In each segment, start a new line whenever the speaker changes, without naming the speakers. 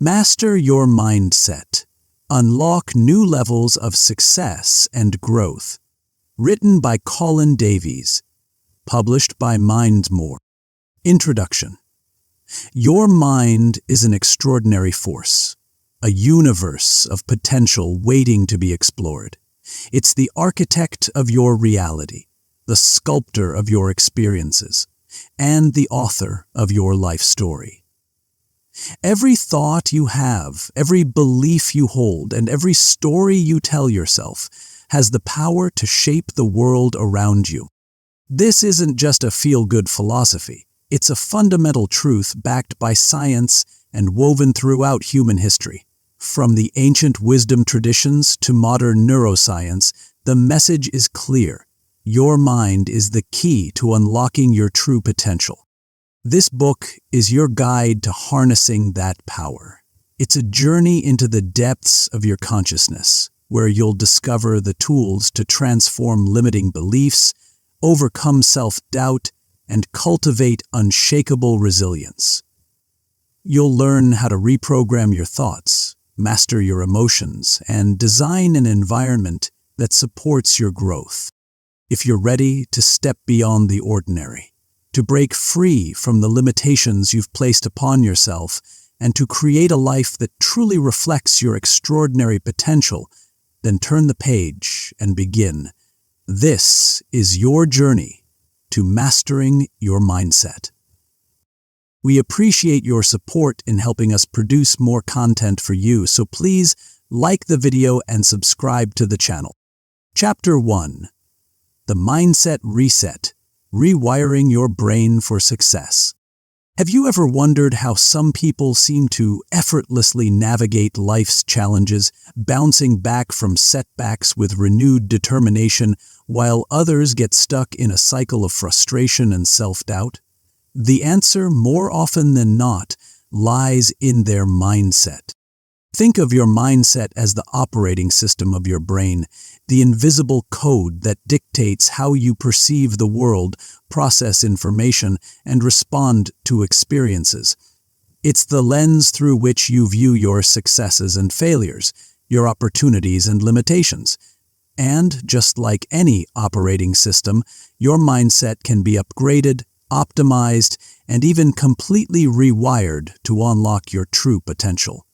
Master your mindset. Unlock new levels of success and growth. Written by Colin Davies. Published by Mindmore. Introduction. Your mind is an extraordinary force, a universe of potential waiting to be explored. It's the architect of your reality, the sculptor of your experiences, and the author of your life story. Every thought you have, every belief you hold, and every story you tell yourself has the power to shape the world around you. This isn't just a feel-good philosophy. It's a fundamental truth backed by science and woven throughout human history. From the ancient wisdom traditions to modern neuroscience, the message is clear. Your mind is the key to unlocking your true potential. This book is your guide to harnessing that power. It's a journey into the depths of your consciousness, where you'll discover the tools to transform limiting beliefs, overcome self-doubt, and cultivate unshakable resilience. You'll learn how to reprogram your thoughts, master your emotions, and design an environment that supports your growth. If you're ready to step beyond the ordinary, to break free from the limitations you've placed upon yourself, and to create a life that truly reflects your extraordinary potential, then turn the page and begin. This is your journey to mastering your mindset. We appreciate your support in helping us produce more content for you, so please like the video and subscribe to the channel. Chapter 1. The Mindset Reset. Rewiring your brain for success. Have you ever wondered how some people seem to effortlessly navigate life's challenges, bouncing back from setbacks with renewed determination, while others get stuck in a cycle of frustration and self-doubt? The answer, more often than not, lies in their mindset. Think of your mindset as the operating system of your brain, the invisible code that dictates how you perceive the world, process information, and respond to experiences. It's the lens through which you view your successes and failures, your opportunities and limitations. And, just like any operating system, your mindset can be upgraded, optimized, and even completely rewired to unlock your true potential.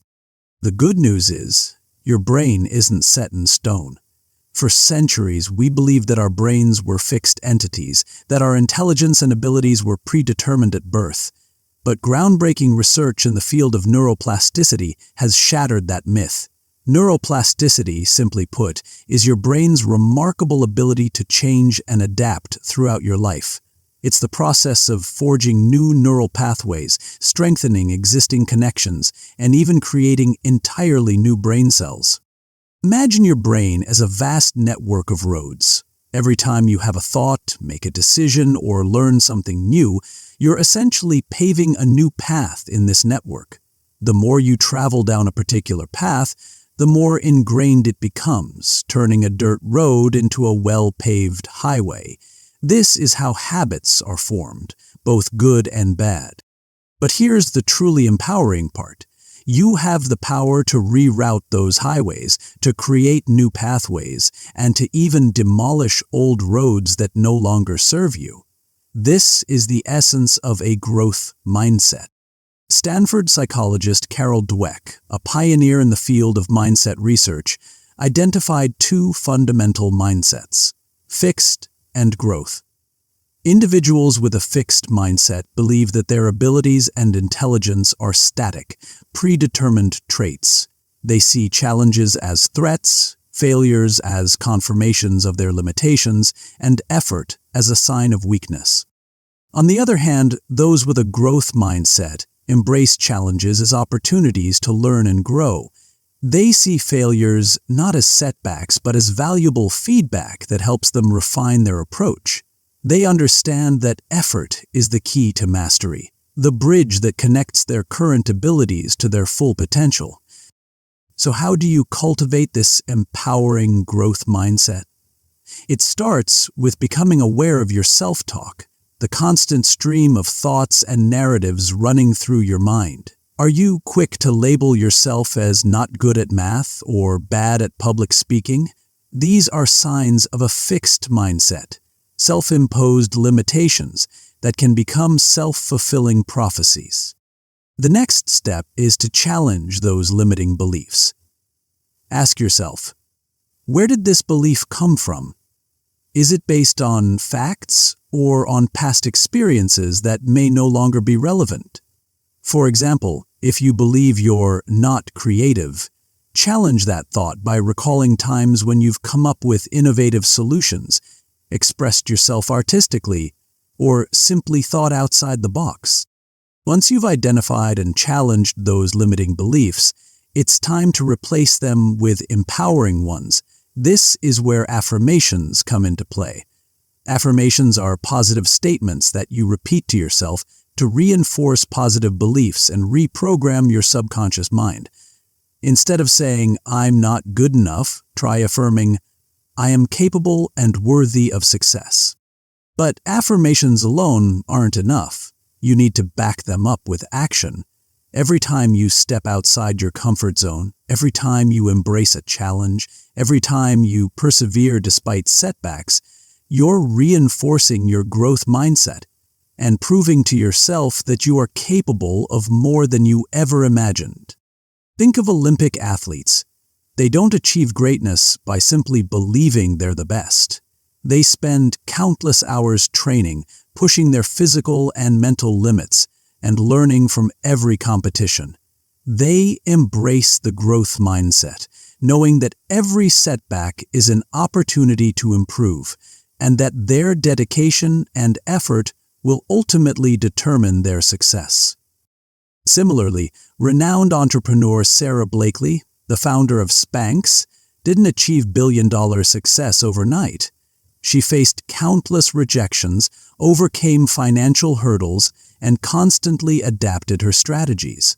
The good news is, your brain isn't set in stone. For centuries, we believed that our brains were fixed entities, that our intelligence and abilities were predetermined at birth. But groundbreaking research in the field of neuroplasticity has shattered that myth. Neuroplasticity, simply put, is your brain's remarkable ability to change and adapt throughout your life. It's the process of forging new neural pathways, strengthening existing connections, and even creating entirely new brain cells. Imagine your brain as a vast network of roads. Every time you have a thought, make a decision, or learn something new, you're essentially paving a new path in this network. The more you travel down a particular path, the more ingrained it becomes, turning a dirt road into a well-paved highway. This is how habits are formed, both good and bad. But here's the truly empowering part. You have the power to reroute those highways, to create new pathways, and to even demolish old roads that no longer serve you. This is the essence of a growth mindset. Stanford psychologist Carol Dweck, a pioneer in the field of mindset research, identified two fundamental mindsets: fixed and growth. Individuals with a fixed mindset believe that their abilities and intelligence are static, predetermined traits. They see challenges as threats, failures as confirmations of their limitations, and effort as a sign of weakness. On the other hand, those with a growth mindset embrace challenges as opportunities to learn and grow. They see failures not as setbacks, but as valuable feedback that helps them refine their approach. They understand that effort is the key to mastery, the bridge that connects their current abilities to their full potential. So how do you cultivate this empowering growth mindset? It starts with becoming aware of your self-talk, the constant stream of thoughts and narratives running through your mind. Are you quick to label yourself as not good at math or bad at public speaking? These are signs of a fixed mindset, self-imposed limitations that can become self-fulfilling prophecies. The next step is to challenge those limiting beliefs. Ask yourself, where did this belief come from? Is it based on facts or on past experiences that may no longer be relevant? For example, if you believe you're not creative, challenge that thought by recalling times when you've come up with innovative solutions, expressed yourself artistically, or simply thought outside the box. Once you've identified and challenged those limiting beliefs, it's time to replace them with empowering ones. This is where affirmations come into play. Affirmations are positive statements that you repeat to yourself to reinforce positive beliefs and reprogram your subconscious mind. Instead of saying, "I'm not good enough," try affirming, "I am capable and worthy of success." But affirmations alone aren't enough. You need to back them up with action. Every time you step outside your comfort zone, every time you embrace a challenge, every time you persevere despite setbacks, you're reinforcing your growth mindset and proving to yourself that you are capable of more than you ever imagined. Think of Olympic athletes. They don't achieve greatness by simply believing they're the best. They spend countless hours training, pushing their physical and mental limits, and learning from every competition. They embrace the growth mindset, knowing that every setback is an opportunity to improve, and that their dedication and effort will ultimately determine their success. Similarly, renowned entrepreneur Sarah Blakely, the founder of Spanx, didn't achieve billion-dollar success overnight. She faced countless rejections, overcame financial hurdles, and constantly adapted her strategies.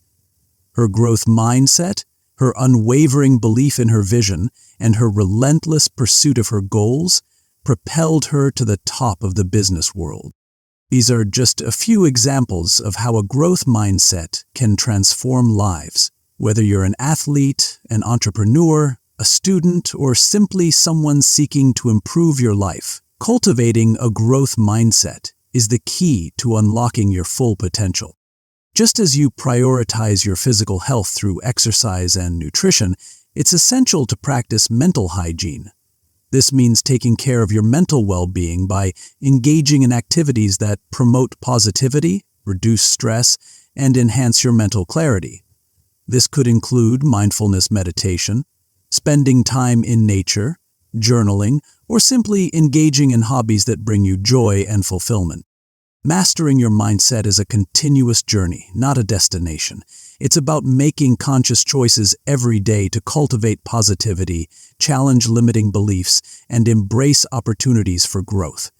Her growth mindset, her unwavering belief in her vision, and her relentless pursuit of her goals propelled her to the top of the business world. These are just a few examples of how a growth mindset can transform lives. Whether you're an athlete, an entrepreneur, a student, or simply someone seeking to improve your life, cultivating a growth mindset is the key to unlocking your full potential. Just as you prioritize your physical health through exercise and nutrition, it's essential to practice mental hygiene. This means taking care of your mental well-being by engaging in activities that promote positivity, reduce stress, and enhance your mental clarity. This could include mindfulness meditation, spending time in nature, journaling, or simply engaging in hobbies that bring you joy and fulfillment. Mastering your mindset is a continuous journey, not a destination. It's about making conscious choices every day to cultivate positivity, challenge limiting beliefs, and embrace opportunities for growth.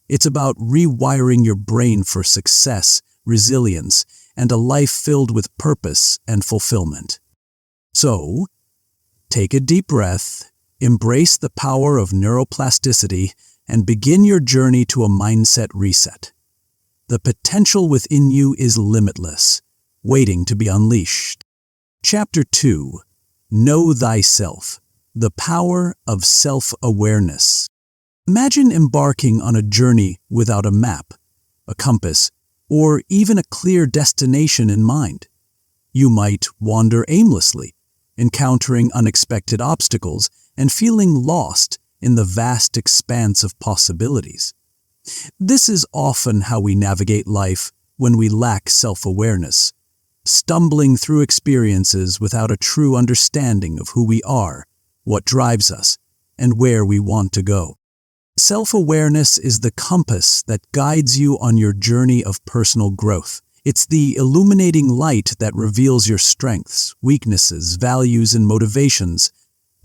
It's about rewiring your brain for success, resilience, and a life filled with purpose and fulfillment. So, take a deep breath, embrace the power of neuroplasticity, and begin your journey to a mindset reset. The potential within you is limitless, waiting to be unleashed. Chapter 2. Know Thyself, the Power of Self-Awareness. Imagine embarking on a journey without a map, a compass, or even a clear destination in mind. You might wander aimlessly, encountering unexpected obstacles and feeling lost in the vast expanse of possibilities. This is often how we navigate life when we lack self-awareness, stumbling through experiences without a true understanding of who we are, what drives us, and where we want to go. Self-awareness is the compass that guides you on your journey of personal growth. It's the illuminating light that reveals your strengths, weaknesses, values, and motivations,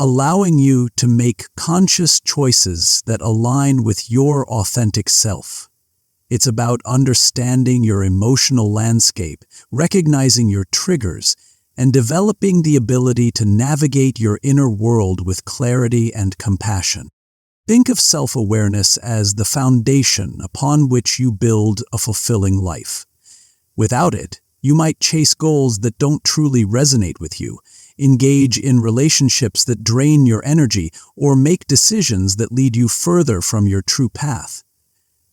allowing you to make conscious choices that align with your authentic self. It's about understanding your emotional landscape, recognizing your triggers, and developing the ability to navigate your inner world with clarity and compassion. Think of self-awareness as the foundation upon which you build a fulfilling life. Without it, You might chase goals that don't truly resonate with you, engage in relationships that drain your energy, or make decisions that lead you further from your true path.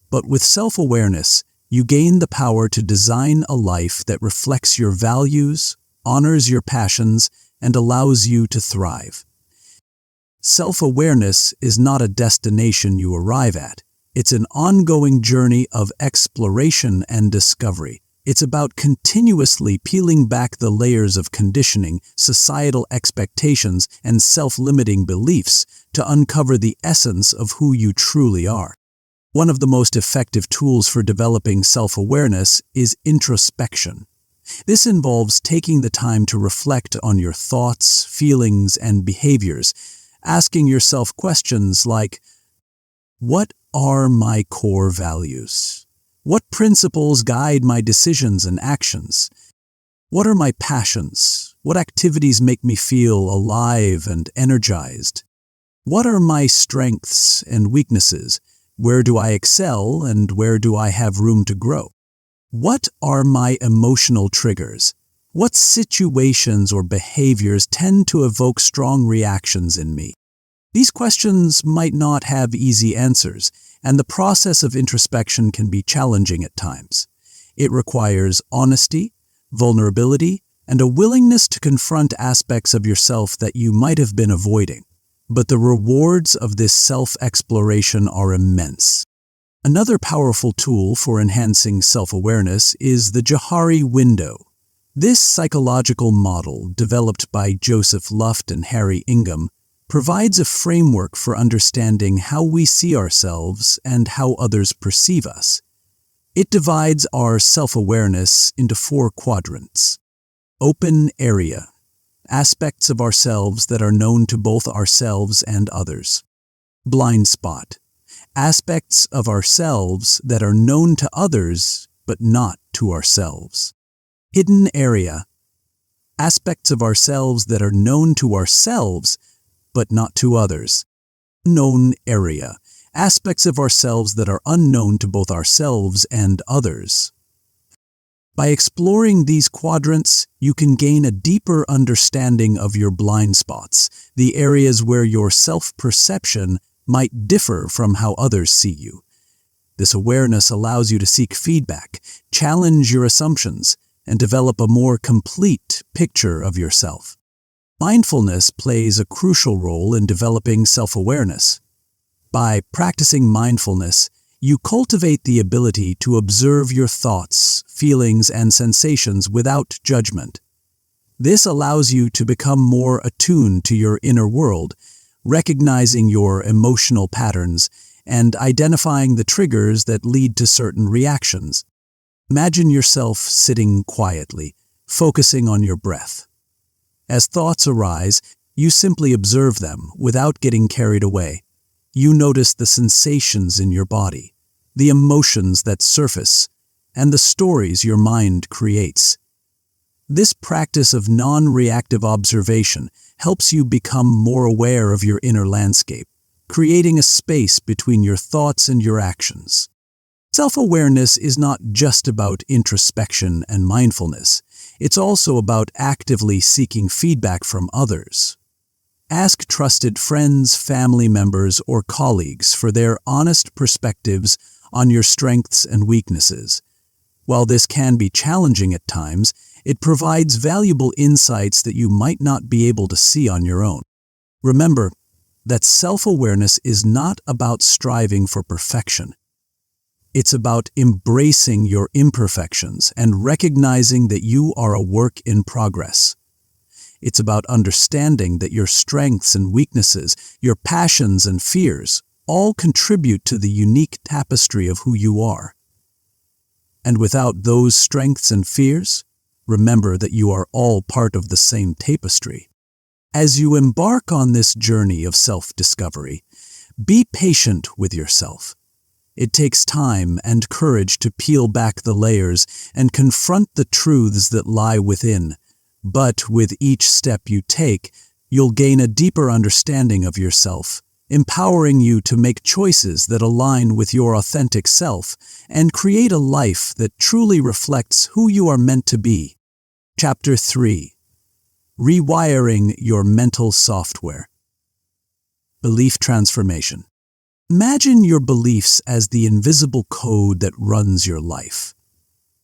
But with self-awareness, you gain the power to design a life that reflects your values, honors your passions, and allows you to thrive. Self-awareness is not a destination you arrive at. It's an ongoing journey of exploration and discovery. It's about continuously peeling back the layers of conditioning, societal expectations, and self-limiting beliefs to uncover the essence of who you truly are. One of the most effective tools for developing self-awareness is introspection. This involves taking the time to reflect on your thoughts, feelings, and behaviors, asking yourself questions like, what are my core values? What principles guide my decisions and actions? What are my passions? What activities make me feel alive and energized? What are my strengths and weaknesses? Where do I excel and where do I have room to grow? What are my emotional triggers? What situations or behaviors tend to evoke strong reactions in me? These questions might not have easy answers, and the process of introspection can be challenging at times. It requires honesty, vulnerability, and a willingness to confront aspects of yourself that you might have been avoiding. But the rewards of this self-exploration are immense. Another powerful tool for enhancing self-awareness is the Johari window. This psychological model, developed by Joseph Luft and Harry Ingham, provides a framework for understanding how we see ourselves and how others perceive us. It divides our self-awareness into 4 quadrants. Open area, aspects of ourselves that are known to both ourselves and others. Blind spot, aspects of ourselves that are known to others but not to ourselves. Hidden area, aspects of ourselves that are known to ourselves but not to others. Known area, aspects of ourselves that are unknown to both ourselves and others. By exploring these quadrants, you can gain a deeper understanding of your blind spots, the areas where your self-perception might differ from how others see you. This awareness allows you to seek feedback, challenge your assumptions, and develop a more complete picture of yourself. Mindfulness plays a crucial role in developing self-awareness. By practicing mindfulness, you cultivate the ability to observe your thoughts, feelings, and sensations without judgment. This allows you to become more attuned to your inner world, recognizing your emotional patterns and identifying the triggers that lead to certain reactions. Imagine yourself sitting quietly, focusing on your breath. As thoughts arise, you simply observe them without getting carried away. You notice the sensations in your body, the emotions that surface, and the stories your mind creates. This practice of non-reactive observation helps you become more aware of your inner landscape, creating a space between your thoughts and your actions. Self-awareness is not just about introspection and mindfulness. It's also about actively seeking feedback from others. Ask trusted friends, family members, or colleagues for their honest perspectives on your strengths and weaknesses. While this can be challenging at times, it provides valuable insights that you might not be able to see on your own. Remember that self-awareness is not about striving for perfection. It's about embracing your imperfections and recognizing that you are a work in progress. It's about understanding that your strengths and weaknesses, your passions and fears, all contribute to the unique tapestry of who you are. And without those strengths and fears, remember that you are all part of the same tapestry. As you embark on this journey of self-discovery, be patient with yourself. It takes time and courage to peel back the layers and confront the truths that lie within. But with each step you take, you'll gain a deeper understanding of yourself, empowering you to make choices that align with your authentic self and create a life that truly reflects who you are meant to be. Chapter 3. Rewiring your mental software. Belief transformation. Imagine your beliefs as the invisible code that runs your life.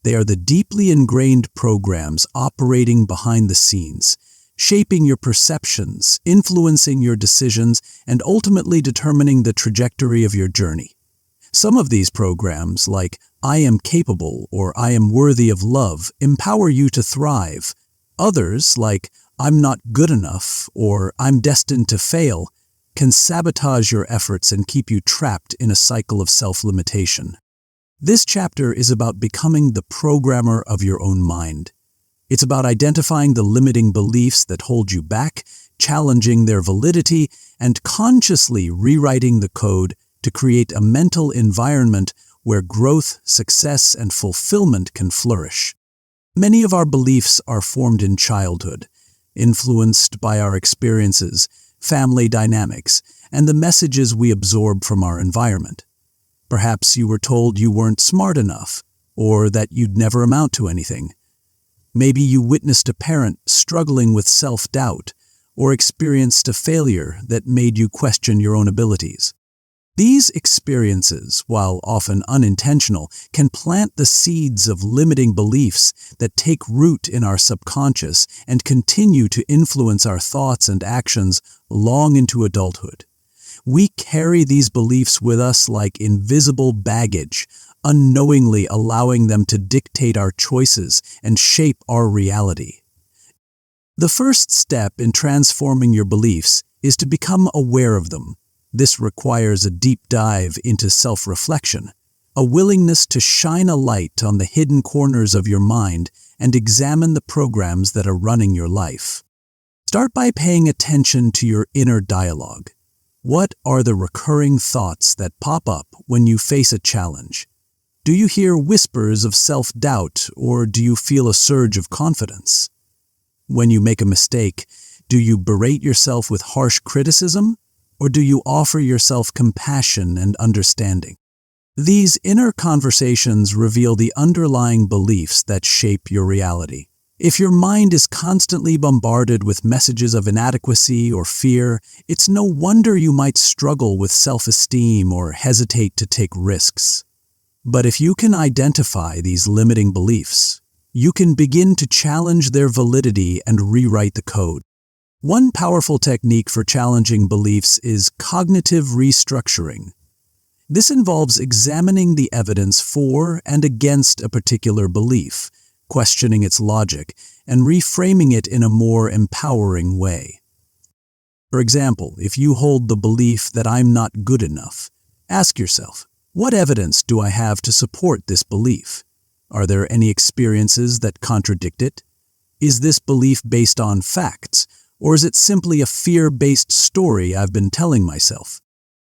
They are the deeply ingrained programs operating behind the scenes, shaping your perceptions, influencing your decisions, and ultimately determining the trajectory of your journey. Some of these programs, like "I am capable" or "I am worthy of love," empower you to thrive. Others, like "I'm not good enough" or "I'm destined to fail," can sabotage your efforts and keep you trapped in a cycle of self-limitation. This chapter is about becoming the programmer of your own mind. It's about identifying the limiting beliefs that hold you back, challenging their validity, and consciously rewriting the code to create a mental environment where growth, success, and fulfillment can flourish. Many of our beliefs are formed in childhood, influenced by our experiences, family dynamics, and the messages we absorb from our environment. Perhaps you were told you weren't smart enough, or that you'd never amount to anything. Maybe you witnessed a parent struggling with self-doubt, or experienced a failure that made you question your own abilities. These experiences, while often unintentional, can plant the seeds of limiting beliefs that take root in our subconscious and continue to influence our thoughts and actions long into adulthood. We carry these beliefs with us like invisible baggage, unknowingly allowing them to dictate our choices and shape our reality. The first step in transforming your beliefs is to become aware of them. This requires a deep dive into self-reflection, a willingness to shine a light on the hidden corners of your mind and examine the programs that are running your life. Start by paying attention to your inner dialogue. What are the recurring thoughts that pop up when you face a challenge? Do you hear whispers of self-doubt, or do you feel a surge of confidence? When you make a mistake, do you berate yourself with harsh criticism, or do you offer yourself compassion and understanding? These inner conversations reveal the underlying beliefs that shape your reality. If your mind is constantly bombarded with messages of inadequacy or fear, it's no wonder you might struggle with self-esteem or hesitate to take risks. But if you can identify these limiting beliefs, you can begin to challenge their validity and rewrite the code. One powerful technique for challenging beliefs is cognitive restructuring. This involves examining the evidence for and against a particular belief, questioning its logic, and reframing it in a more empowering way. For example, if you hold the belief that I'm not good enough, ask yourself, what evidence do I have to support this belief? Are there any experiences that contradict it? Is this belief based on facts, or is it simply a fear-based story I've been telling myself?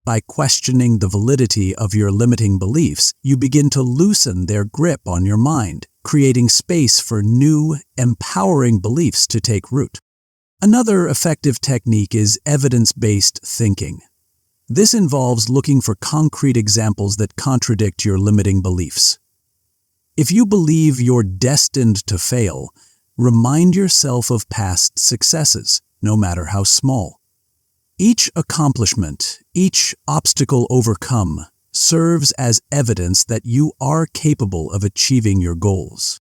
By questioning the validity of your limiting beliefs, you begin to loosen their grip on your mind, creating space for new, empowering beliefs to take root. Another effective technique is evidence-based thinking. This involves looking for concrete examples that contradict your limiting beliefs. If you believe you're destined to fail, remind yourself of past successes, no matter how small. Each accomplishment, each obstacle overcome, serves as evidence that you are capable of achieving your goals.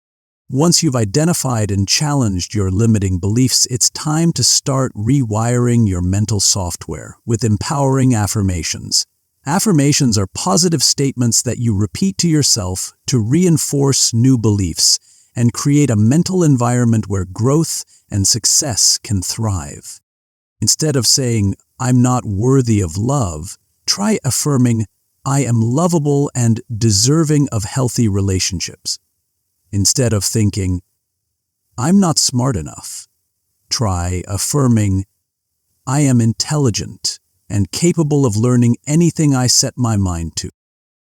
Once you've identified and challenged your limiting beliefs, it's time to start rewiring your mental software with empowering affirmations. Affirmations are positive statements that you repeat to yourself to reinforce new beliefs and create a mental environment where growth and success can thrive. Instead of saying, "I'm not worthy of love," try affirming, "I am lovable and deserving of healthy relationships." Instead of thinking, "I'm not smart enough," try affirming, "I am intelligent and capable of learning anything I set my mind to."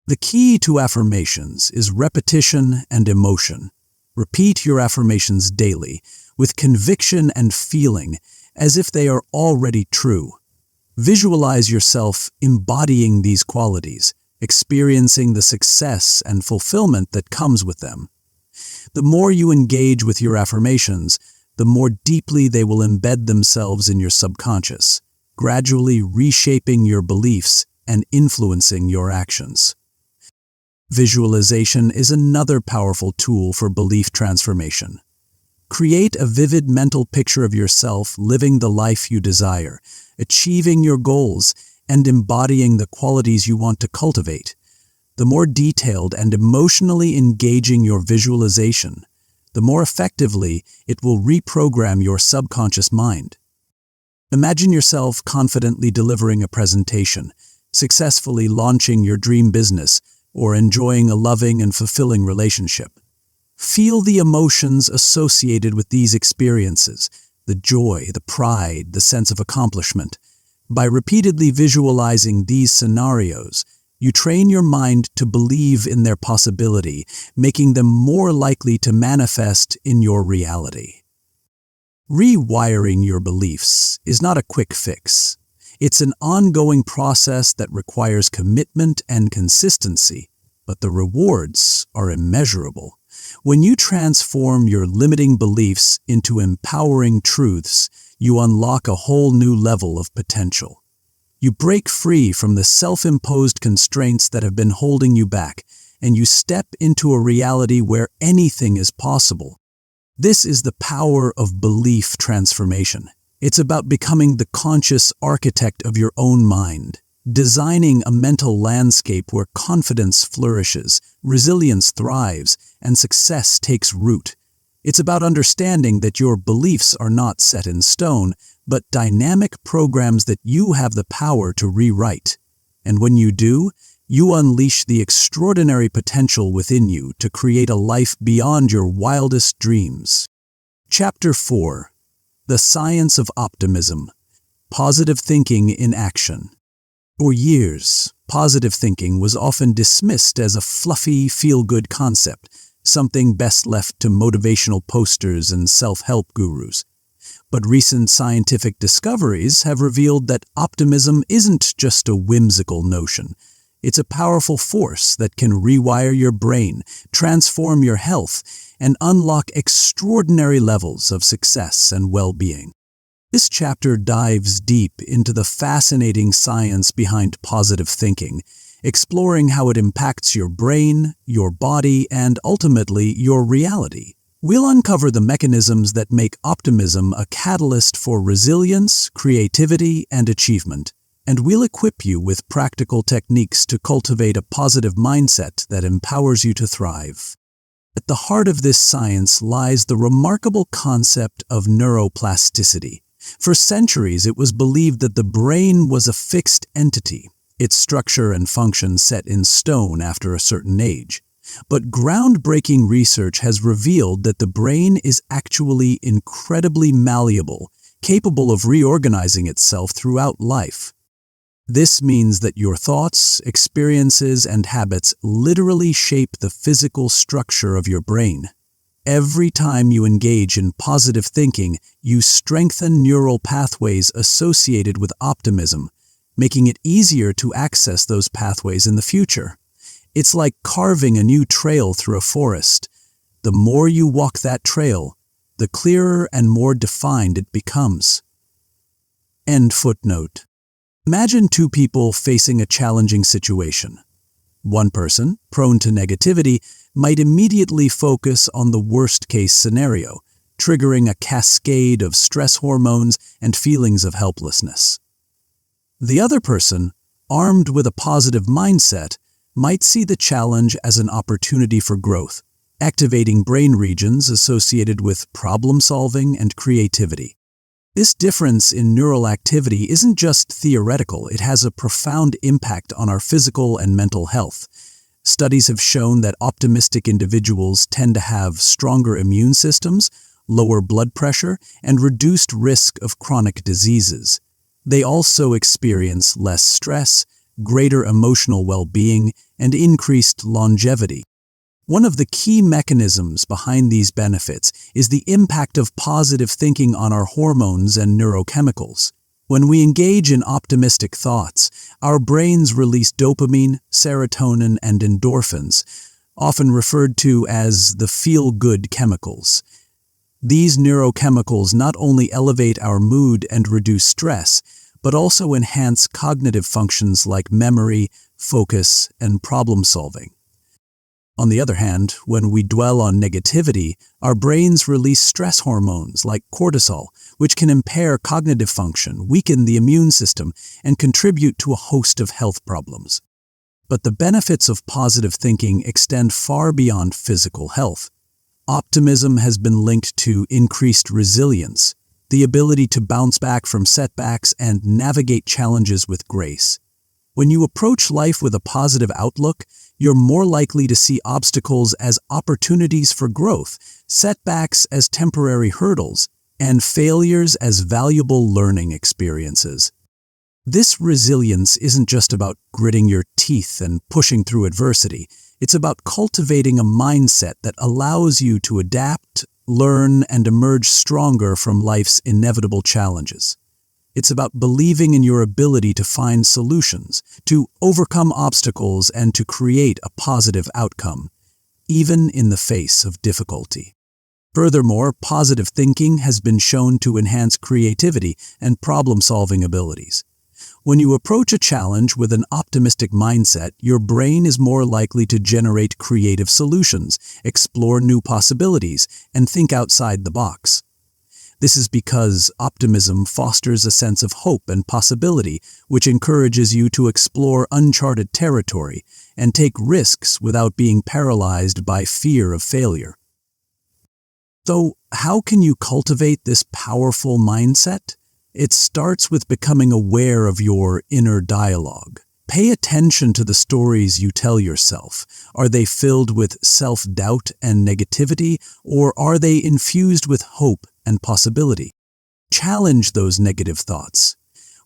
The key to affirmations is repetition and emotion. Repeat your affirmations daily, with conviction and feeling, as if they are already true. Visualize yourself embodying these qualities, experiencing the success and fulfillment that comes with them. The more you engage with your affirmations, the more deeply they will embed themselves in your subconscious, gradually reshaping your beliefs and influencing your actions. Visualization is another powerful tool for belief transformation. Create a vivid mental picture of yourself living the life you desire, achieving your goals, and embodying the qualities you want to cultivate. The more detailed and emotionally engaging your visualization, the more effectively it will reprogram your subconscious mind. Imagine yourself confidently delivering a presentation, successfully launching your dream business, or enjoying a loving and fulfilling relationship. Feel the emotions associated with these experiences, the joy, the pride, the sense of accomplishment. By repeatedly visualizing these scenarios, you train your mind to believe in their possibility, making them more likely to manifest in your reality. Rewiring your beliefs is not a quick fix. It's an ongoing process that requires commitment and consistency, but the rewards are immeasurable. When you transform your limiting beliefs into empowering truths, you unlock a whole new level of potential. You break free from the self-imposed constraints that have been holding you back, and you step into a reality where anything is possible. This is the power of belief transformation. It's about becoming the conscious architect of your own mind, designing a mental landscape where confidence flourishes, resilience thrives, and success takes root. It's about understanding that your beliefs are not set in stone, but dynamic programs that you have the power to rewrite. And when you do, you unleash the extraordinary potential within you to create a life beyond your wildest dreams. Chapter 4. The Science of Optimism. Positive Thinking in Action. For years, positive thinking was often dismissed as a fluffy, feel-good concept, something best left to motivational posters and self-help gurus. But recent scientific discoveries have revealed that optimism isn't just a whimsical notion. It's a powerful force that can rewire your brain, transform your health, and unlock extraordinary levels of success and well-being. This chapter dives deep into the fascinating science behind positive thinking, exploring how it impacts your brain, your body, and ultimately your reality. We'll uncover the mechanisms that make optimism a catalyst for resilience, creativity, and achievement. And we'll equip you with practical techniques to cultivate a positive mindset that empowers you to thrive. At the heart of this science lies the remarkable concept of neuroplasticity. For centuries, it was believed that the brain was a fixed entity, its structure and function set in stone after a certain age. But groundbreaking research has revealed that the brain is actually incredibly malleable, capable of reorganizing itself throughout life. This means that your thoughts, experiences, and habits literally shape the physical structure of your brain. Every time you engage in positive thinking, you strengthen neural pathways associated with optimism, making it easier to access those pathways in the future. It's like carving a new trail through a forest. The more you walk that trail, the clearer and more defined it becomes. End footnote. Imagine two people facing a challenging situation. One person, prone to negativity, might immediately focus on the worst-case scenario, triggering a cascade of stress hormones and feelings of helplessness. The other person, armed with a positive mindset, might see the challenge as an opportunity for growth, activating brain regions associated with problem-solving and creativity. This difference in neural activity isn't just theoretical, it has a profound impact on our physical and mental health. Studies have shown that optimistic individuals tend to have stronger immune systems, lower blood pressure, and reduced risk of chronic diseases. They also experience less stress, greater emotional well-being, and increased longevity. One of the key mechanisms behind these benefits is the impact of positive thinking on our hormones and neurochemicals. When we engage in optimistic thoughts, our brains release dopamine, serotonin, and endorphins, often referred to as the feel-good chemicals. These neurochemicals not only elevate our mood and reduce stress, but also enhance cognitive functions like memory, focus, and problem-solving. On the other hand, when we dwell on negativity, our brains release stress hormones like cortisol, which can impair cognitive function, weaken the immune system, and contribute to a host of health problems. But the benefits of positive thinking extend far beyond physical health. Optimism has been linked to increased resilience, the ability to bounce back from setbacks and navigate challenges with grace. When you approach life with a positive outlook, you're more likely to see obstacles as opportunities for growth, setbacks as temporary hurdles, and failures as valuable learning experiences. This resilience isn't just about gritting your teeth and pushing through adversity. It's about cultivating a mindset that allows you to adapt, learn, and emerge stronger from life's inevitable challenges. It's about believing in your ability to find solutions, to overcome obstacles, and to create a positive outcome, even in the face of difficulty. Furthermore, positive thinking has been shown to enhance creativity and problem-solving abilities. When you approach a challenge with an optimistic mindset, your brain is more likely to generate creative solutions, explore new possibilities, and think outside the box. This is because optimism fosters a sense of hope and possibility, which encourages you to explore uncharted territory and take risks without being paralyzed by fear of failure. So, how can you cultivate this powerful mindset? It starts with becoming aware of your inner dialogue. Pay attention to the stories you tell yourself. Are they filled with self-doubt and negativity, or are they infused with hope and possibility? Challenge those negative thoughts.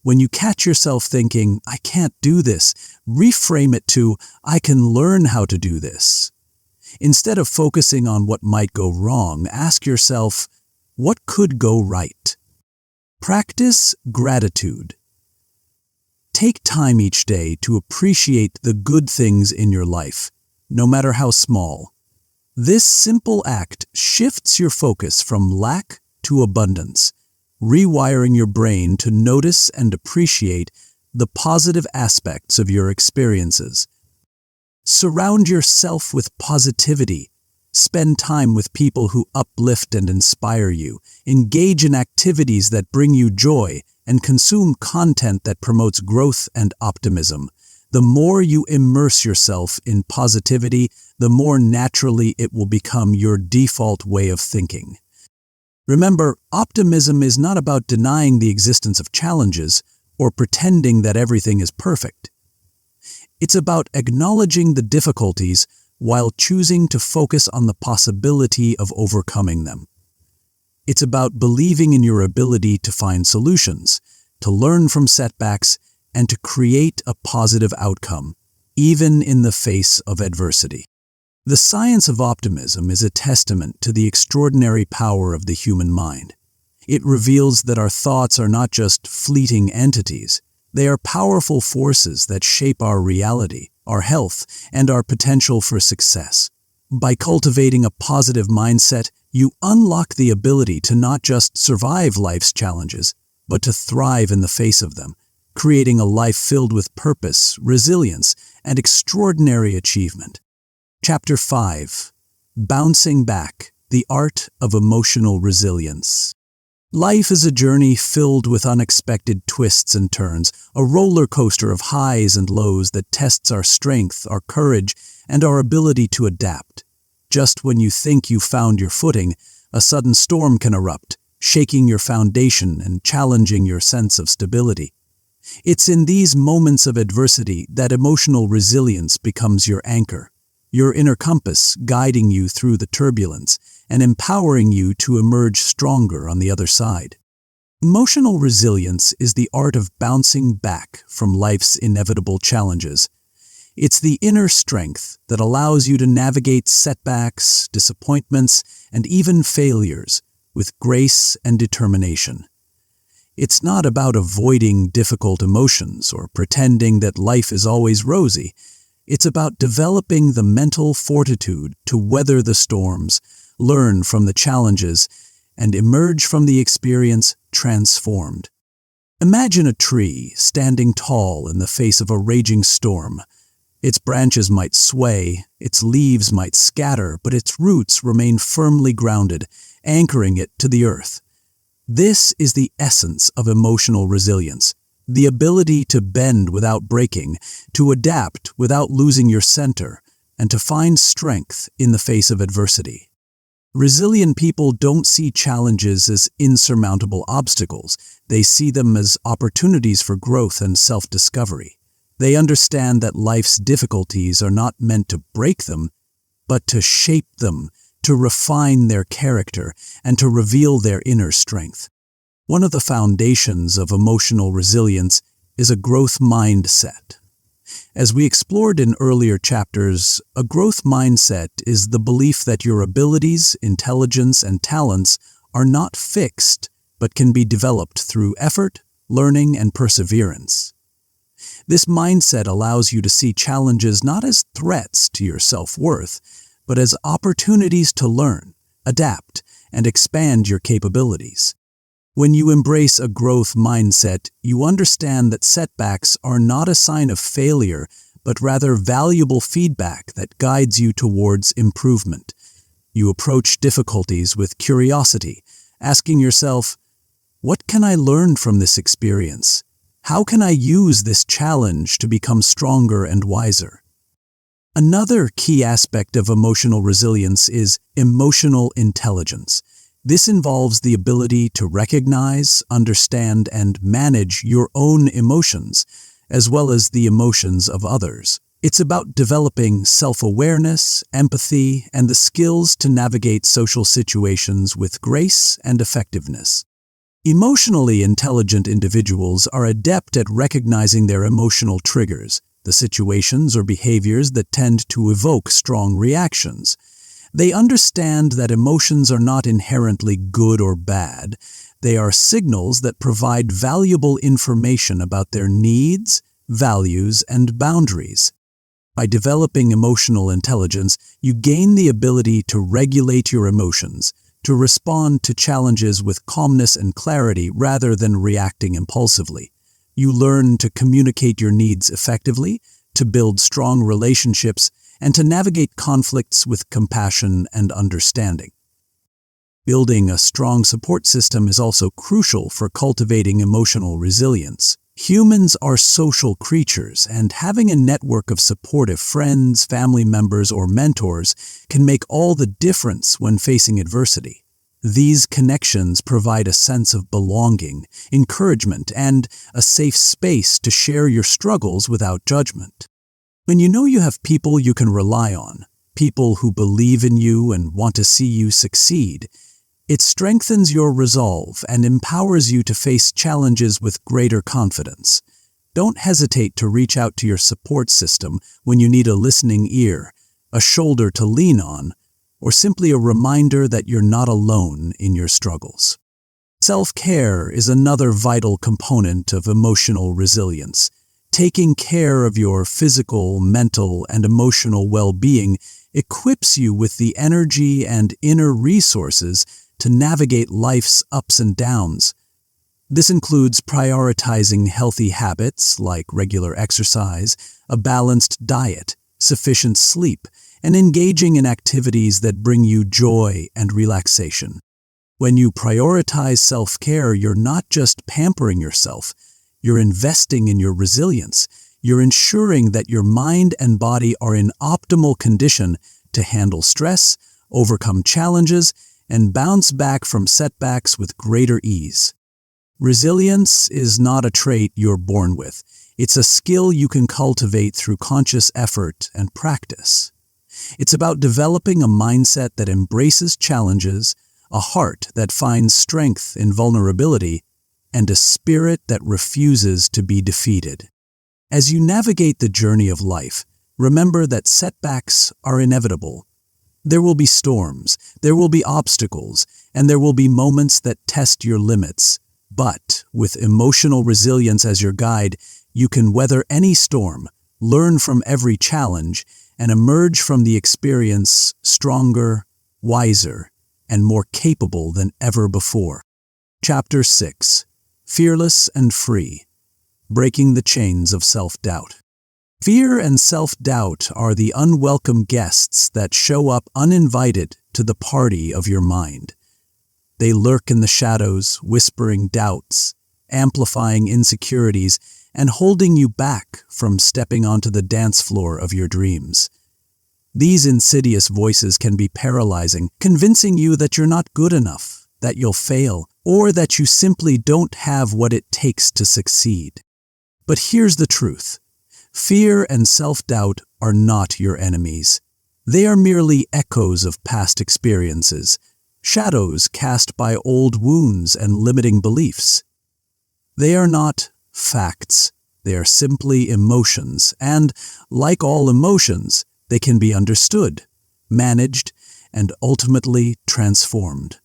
When you catch yourself thinking, "I can't do this," reframe it to, "I can learn how to do this." Instead of focusing on what might go wrong, ask yourself, what could go right? Practice gratitude. Take time each day to appreciate the good things in your life, no matter how small. This simple act shifts your focus from lack to abundance, rewiring your brain to notice and appreciate the positive aspects of your experiences. Surround yourself with positivity. Spend time with people who uplift and inspire you. Engage in activities that bring you joy and consume content that promotes growth and optimism. The more you immerse yourself in positivity, the more naturally it will become your default way of thinking. Remember, optimism is not about denying the existence of challenges or pretending that everything is perfect. It's about acknowledging the difficulties while choosing to focus on the possibility of overcoming them. It's about believing in your ability to find solutions, to learn from setbacks, and to create a positive outcome, even in the face of adversity. The science of optimism is a testament to the extraordinary power of the human mind. It reveals that our thoughts are not just fleeting entities. They are powerful forces that shape our reality, our health, and our potential for success. By cultivating a positive mindset, you unlock the ability to not just survive life's challenges, but to thrive in the face of them, creating a life filled with purpose, resilience, and extraordinary achievement. Chapter 5. Bouncing Back, the Art of Emotional Resilience. Life is a journey filled with unexpected twists and turns, a roller coaster of highs and lows that tests our strength, our courage, and our ability to adapt. Just when you think you've found your footing, a sudden storm can erupt, shaking your foundation and challenging your sense of stability. It's in these moments of adversity that emotional resilience becomes your anchor, your inner compass guiding you through the turbulence and empowering you to emerge stronger on the other side. Emotional resilience is the art of bouncing back from life's inevitable challenges. It's the inner strength that allows you to navigate setbacks, disappointments, and even failures with grace and determination. It's not about avoiding difficult emotions or pretending that life is always rosy. It's about developing the mental fortitude to weather the storms, learn from the challenges, and emerge from the experience transformed. Imagine a tree standing tall in the face of a raging storm. Its branches might sway, its leaves might scatter, but its roots remain firmly grounded, anchoring it to the earth. This is the essence of emotional resilience, the ability to bend without breaking, to adapt without losing your center, and to find strength in the face of adversity. Resilient people don't see challenges as insurmountable obstacles. They see them as opportunities for growth and self-discovery. They understand that life's difficulties are not meant to break them, but to shape them, to refine their character, and to reveal their inner strength. One of the foundations of emotional resilience is a growth mindset. As we explored in earlier chapters, a growth mindset is the belief that your abilities, intelligence, and talents are not fixed, but can be developed through effort, learning, and perseverance. This mindset allows you to see challenges not as threats to your self-worth, but as opportunities to learn, adapt, and expand your capabilities. When you embrace a growth mindset, you understand that setbacks are not a sign of failure, but rather valuable feedback that guides you towards improvement. You approach difficulties with curiosity, asking yourself, "What can I learn from this experience? How can I use this challenge to become stronger and wiser?" Another key aspect of emotional resilience is emotional intelligence. This involves the ability to recognize, understand, and manage your own emotions, as well as the emotions of others. It's about developing self-awareness, empathy, and the skills to navigate social situations with grace and effectiveness. Emotionally intelligent individuals are adept at recognizing their emotional triggers, the situations or behaviors that tend to evoke strong reactions. They understand that emotions are not inherently good or bad. They are signals that provide valuable information about their needs, values, and boundaries. By developing emotional intelligence, you gain the ability to regulate your emotions, to respond to challenges with calmness and clarity rather than reacting impulsively. You learn to communicate your needs effectively, to build strong relationships, and to navigate conflicts with compassion and understanding. Building a strong support system is also crucial for cultivating emotional resilience. Humans are social creatures, and having a network of supportive friends, family members, or mentors can make all the difference when facing adversity. These connections provide a sense of belonging, encouragement, and a safe space to share your struggles without judgment. When you know you have people you can rely on, people who believe in you and want to see you succeed, it strengthens your resolve and empowers you to face challenges with greater confidence. Don't hesitate to reach out to your support system when you need a listening ear, a shoulder to lean on, or simply a reminder that you're not alone in your struggles. Self-care is another vital component of emotional resilience. Taking care of your physical, mental, and emotional well-being equips you with the energy and inner resources to navigate life's ups and downs. This includes prioritizing healthy habits like regular exercise, a balanced diet, sufficient sleep, and engaging in activities that bring you joy and relaxation. When you prioritize self-care, you're not just pampering yourself. You're investing in your resilience. You're ensuring that your mind and body are in optimal condition to handle stress, overcome challenges, and bounce back from setbacks with greater ease. Resilience is not a trait you're born with. It's a skill you can cultivate through conscious effort and practice. It's about developing a mindset that embraces challenges, a heart that finds strength in vulnerability, and a spirit that refuses to be defeated. As you navigate the journey of life, remember that setbacks are inevitable. There will be storms, there will be obstacles, and there will be moments that test your limits. But with emotional resilience as your guide, you can weather any storm, learn from every challenge, and emerge from the experience stronger, wiser, and more capable than ever before. Chapter 6. Fearless and Free. Breaking the Chains of Self-Doubt. Fear and self-doubt are the unwelcome guests that show up uninvited to the party of your mind. They lurk in the shadows, whispering doubts, amplifying insecurities, and holding you back from stepping onto the dance floor of your dreams. These insidious voices can be paralyzing, convincing you that you're not good enough, that you'll fail, or that you simply don't have what it takes to succeed. But here's the truth. Fear and self-doubt are not your enemies. They are merely echoes of past experiences, shadows cast by old wounds and limiting beliefs. They are not facts. They are simply emotions, and, like all emotions, they can be understood, managed, and ultimately transformed.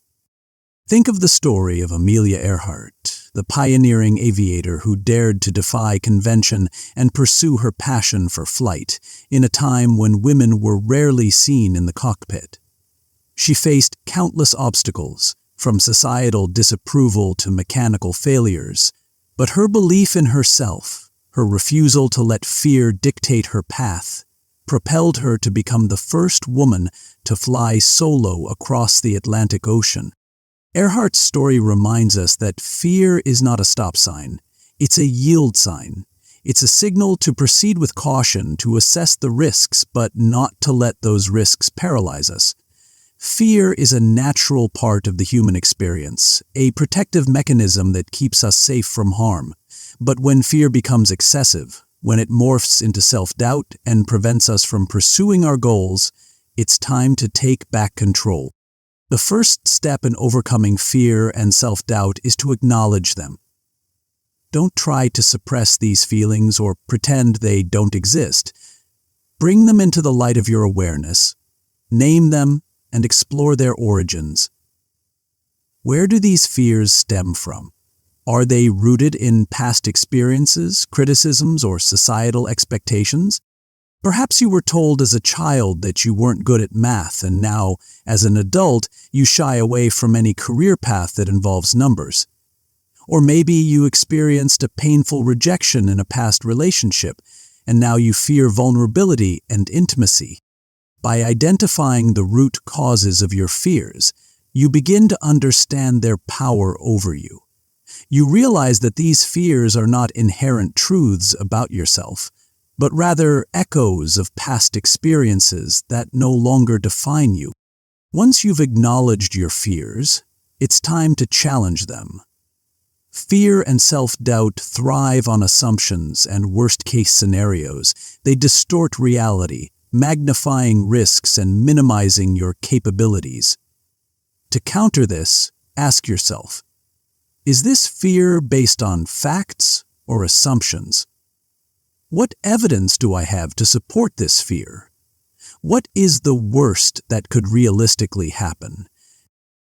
Think of the story of Amelia Earhart, the pioneering aviator who dared to defy convention and pursue her passion for flight in a time when women were rarely seen in the cockpit. She faced countless obstacles, from societal disapproval to mechanical failures, but her belief in herself, her refusal to let fear dictate her path, propelled her to become the first woman to fly solo across the Atlantic Ocean. Earhart's story reminds us that fear is not a stop sign. It's a yield sign. It's a signal to proceed with caution, to assess the risks, but not to let those risks paralyze us. Fear is a natural part of the human experience, a protective mechanism that keeps us safe from harm. But when fear becomes excessive, when it morphs into self-doubt and prevents us from pursuing our goals, it's time to take back control. The first step in overcoming fear and self-doubt is to acknowledge them. Don't try to suppress these feelings or pretend they don't exist. Bring them into the light of your awareness. Name them and explore their origins. Where do these fears stem from? Are they rooted in past experiences, criticisms, or societal expectations? Perhaps you were told as a child that you weren't good at math, and now, as an adult, you shy away from any career path that involves numbers. Or maybe you experienced a painful rejection in a past relationship, and now you fear vulnerability and intimacy. By identifying the root causes of your fears, you begin to understand their power over you. You realize that these fears are not inherent truths about yourself, but rather echoes of past experiences that no longer define you. Once you've acknowledged your fears, it's time to challenge them. Fear and self-doubt thrive on assumptions and worst-case scenarios. They distort reality, magnifying risks and minimizing your capabilities. To counter this, ask yourself, is this fear based on facts or assumptions? What evidence do I have to support this fear? What is the worst that could realistically happen?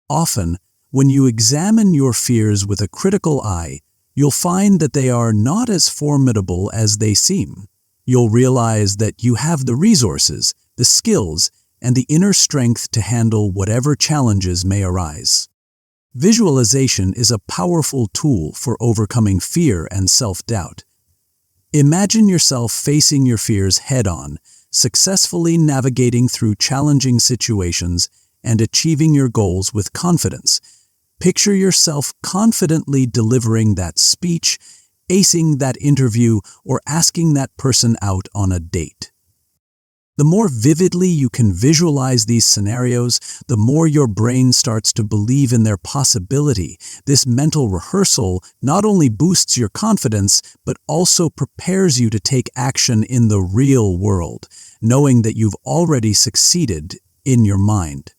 Often, when you examine your fears with a critical eye, you'll find that they are not as formidable as they seem. You'll realize that you have the resources, the skills, and the inner strength to handle whatever challenges may arise. Visualization is a powerful tool for overcoming fear and self-doubt. Imagine yourself facing your fears head-on, successfully navigating through challenging situations and achieving your goals with confidence. Picture yourself confidently delivering that speech, acing that interview, or asking that person out on a date. The more vividly you can visualize these scenarios, the more your brain starts to believe in their possibility. This mental rehearsal not only boosts your confidence, but also prepares you to take action in the real world, knowing that you've already succeeded in your mind.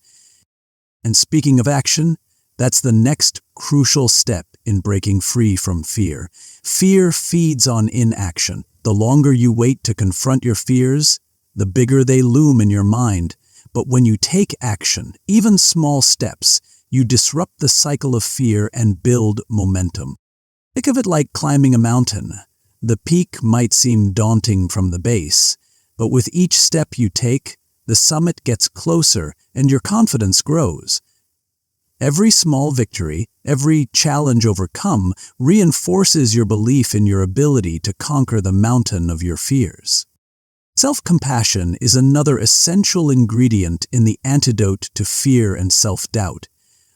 And speaking of action, that's the next crucial step in breaking free from fear. Fear feeds on inaction. The longer you wait to confront your fears, the bigger they loom in your mind. But when you take action, even small steps, you disrupt the cycle of fear and build momentum. Think of it like climbing a mountain. The peak might seem daunting from the base, but with each step you take, the summit gets closer and your confidence grows. Every small victory, every challenge overcome, reinforces your belief in your ability to conquer the mountain of your fears. Self-compassion is another essential ingredient in the antidote to fear and self-doubt.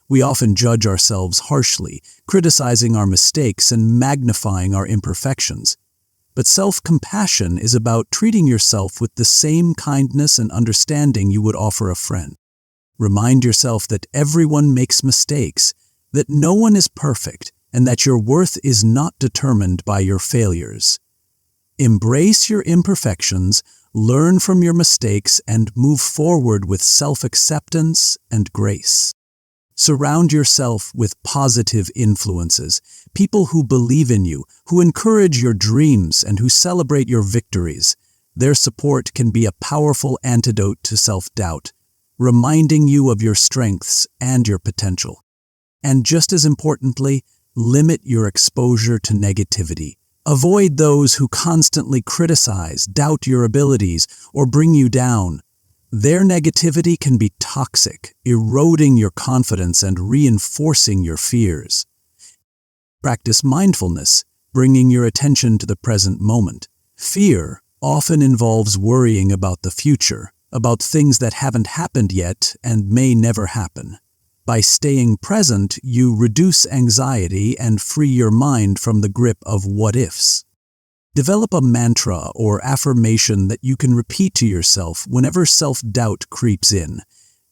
We often judge ourselves harshly, criticizing our mistakes and magnifying our imperfections. But self-compassion is about treating yourself with the same kindness and understanding you would offer a friend. Remind yourself that everyone makes mistakes, that no one is perfect, and that your worth is not determined by your failures. Embrace your imperfections, learn from your mistakes, and move forward with self-acceptance and grace. Surround yourself with positive influences, people who believe in you, who encourage your dreams, and who celebrate your victories. Their support can be a powerful antidote to self-doubt, reminding you of your strengths and your potential. And just as importantly, limit your exposure to negativity. Avoid those who constantly criticize, doubt your abilities, or bring you down. Their negativity can be toxic, eroding your confidence and reinforcing your fears. Practice mindfulness, bringing your attention to the present moment. Fear often involves worrying about the future, about things that haven't happened yet and may never happen. By staying present, you reduce anxiety and free your mind from the grip of what-ifs. Develop a mantra or affirmation that you can repeat to yourself whenever self-doubt creeps in.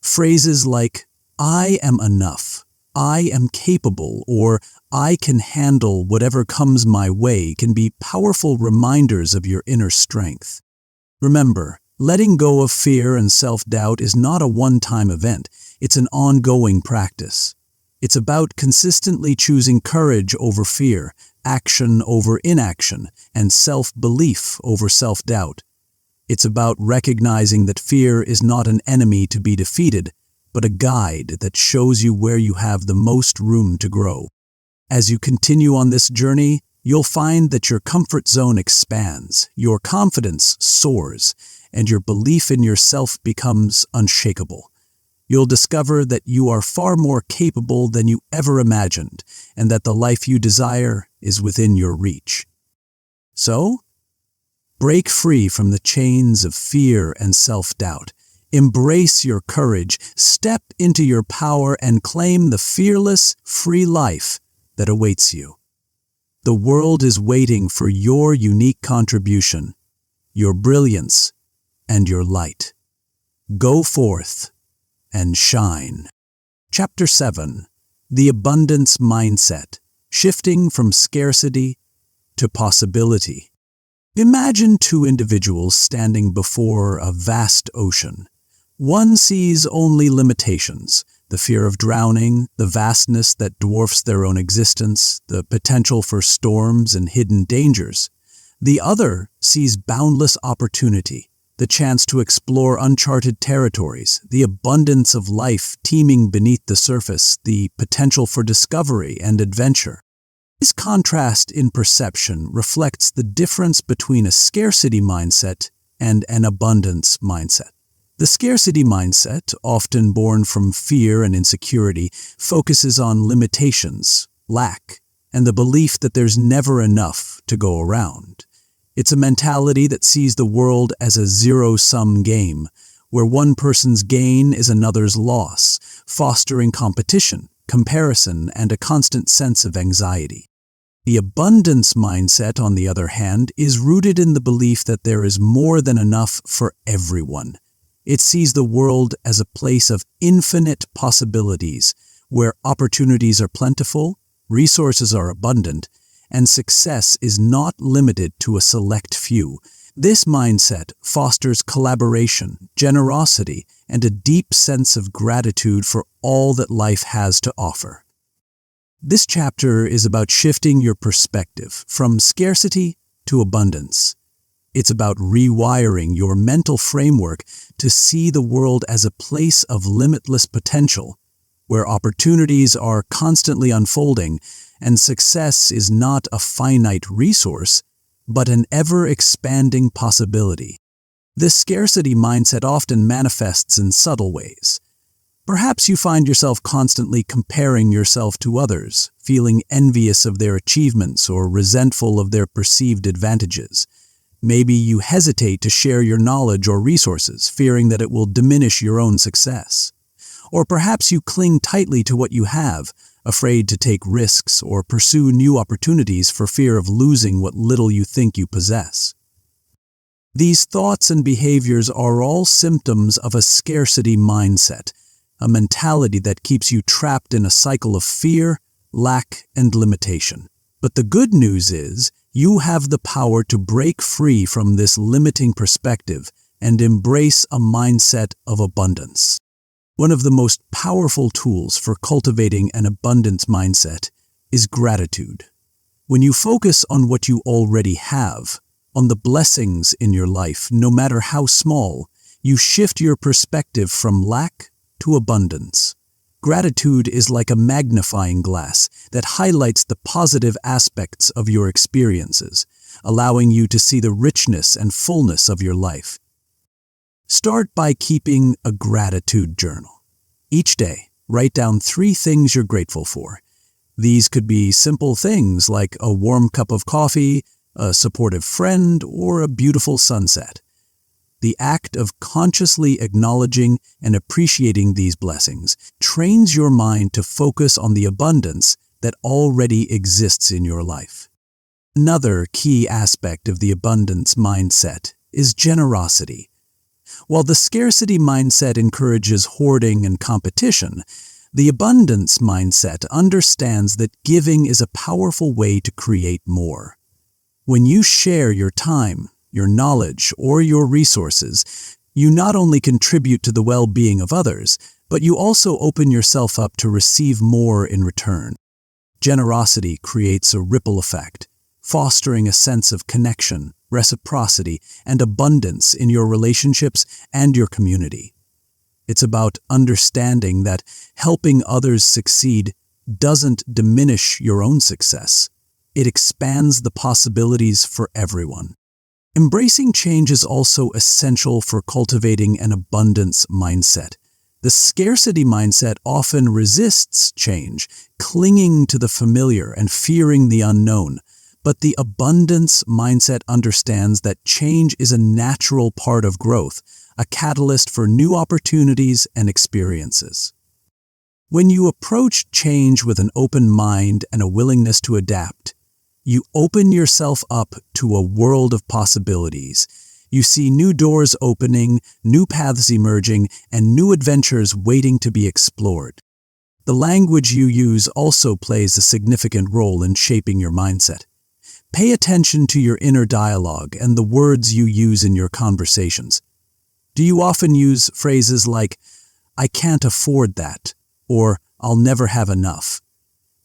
Phrases like, "I am enough," "I am capable," or "I can handle whatever comes my way" can be powerful reminders of your inner strength. Remember, letting go of fear and self-doubt is not a one-time event. It's an ongoing practice. It's about consistently choosing courage over fear, action over inaction, and self-belief over self-doubt. It's about recognizing that fear is not an enemy to be defeated, but a guide that shows you where you have the most room to grow. As you continue on this journey, you'll find that your comfort zone expands, your confidence soars, and your belief in yourself becomes unshakable. You'll discover that you are far more capable than you ever imagined, and that the life you desire is within your reach. So, break free from the chains of fear and self-doubt. Embrace your courage, step into your power, and claim the fearless, free life that awaits you. The world is waiting for your unique contribution, your brilliance, and your light. Go forth and shine. Chapter 7. The Abundance Mindset, Shifting from Scarcity to Possibility. Imagine two individuals standing before a vast ocean. One sees only limitations, the fear of drowning, the vastness that dwarfs their own existence, the potential for storms and hidden dangers. The other sees boundless opportunity, the chance to explore uncharted territories, the abundance of life teeming beneath the surface, the potential for discovery and adventure. This contrast in perception reflects the difference between a scarcity mindset and an abundance mindset. The scarcity mindset, often born from fear and insecurity, focuses on limitations, lack, and the belief that there's never enough to go around. It's a mentality that sees the world as a zero-sum game, where one person's gain is another's loss, fostering competition, comparison, and a constant sense of anxiety. The abundance mindset, on the other hand, is rooted in the belief that there is more than enough for everyone. It sees the world as a place of infinite possibilities, where opportunities are plentiful, resources are abundant, and success is not limited to a select few. This mindset fosters collaboration, generosity, and a deep sense of gratitude for all that life has to offer. This chapter is about shifting your perspective from scarcity to abundance. It's about rewiring your mental framework to see the world as a place of limitless potential, where opportunities are constantly unfolding and success is not a finite resource, but an ever-expanding possibility. This scarcity mindset often manifests in subtle ways. Perhaps you find yourself constantly comparing yourself to others, feeling envious of their achievements or resentful of their perceived advantages. Maybe you hesitate to share your knowledge or resources, fearing that it will diminish your own success. Or perhaps you cling tightly to what you have, afraid to take risks or pursue new opportunities for fear of losing what little you think you possess. These thoughts and behaviors are all symptoms of a scarcity mindset, a mentality that keeps you trapped in a cycle of fear, lack, and limitation. But the good news is, you have the power to break free from this limiting perspective and embrace a mindset of abundance. One of the most powerful tools for cultivating an abundance mindset is gratitude. When you focus on what you already have, on the blessings in your life, no matter how small, you shift your perspective from lack to abundance. Gratitude is like a magnifying glass that highlights the positive aspects of your experiences, allowing you to see the richness and fullness of your life. Start by keeping a gratitude journal. Each day, write down 3 things you're grateful for. These could be simple things like a warm cup of coffee, a supportive friend, or a beautiful sunset. The act of consciously acknowledging and appreciating these blessings trains your mind to focus on the abundance that already exists in your life. Another key aspect of the abundance mindset is generosity. While the scarcity mindset encourages hoarding and competition, the abundance mindset understands that giving is a powerful way to create more. When you share your time, your knowledge, or your resources, you not only contribute to the well-being of others, but you also open yourself up to receive more in return. Generosity creates a ripple effect, fostering a sense of connection, reciprocity, and abundance in your relationships and your community. It's about understanding that helping others succeed doesn't diminish your own success. It expands the possibilities for everyone. Embracing change is also essential for cultivating an abundance mindset. The scarcity mindset often resists change, clinging to the familiar and fearing the unknown. But the abundance mindset understands that change is a natural part of growth, a catalyst for new opportunities and experiences. When you approach change with an open mind and a willingness to adapt, you open yourself up to a world of possibilities. You see new doors opening, new paths emerging, and new adventures waiting to be explored. The language you use also plays a significant role in shaping your mindset. Pay attention to your inner dialogue and the words you use in your conversations. Do you often use phrases like, "I can't afford that," or "I'll never have enough"?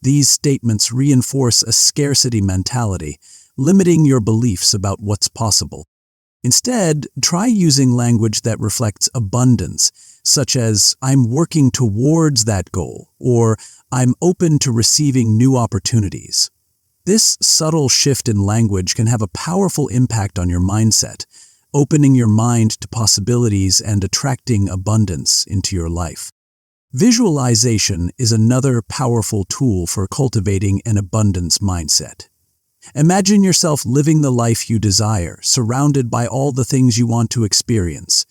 These statements reinforce a scarcity mentality, limiting your beliefs about what's possible. Instead, try using language that reflects abundance, such as, "I'm working towards that goal," or "I'm open to receiving new opportunities." This subtle shift in language can have a powerful impact on your mindset, opening your mind to possibilities and attracting abundance into your life. Visualization is another powerful tool for cultivating an abundance mindset. Imagine yourself living the life you desire, surrounded by all the things you want to experience.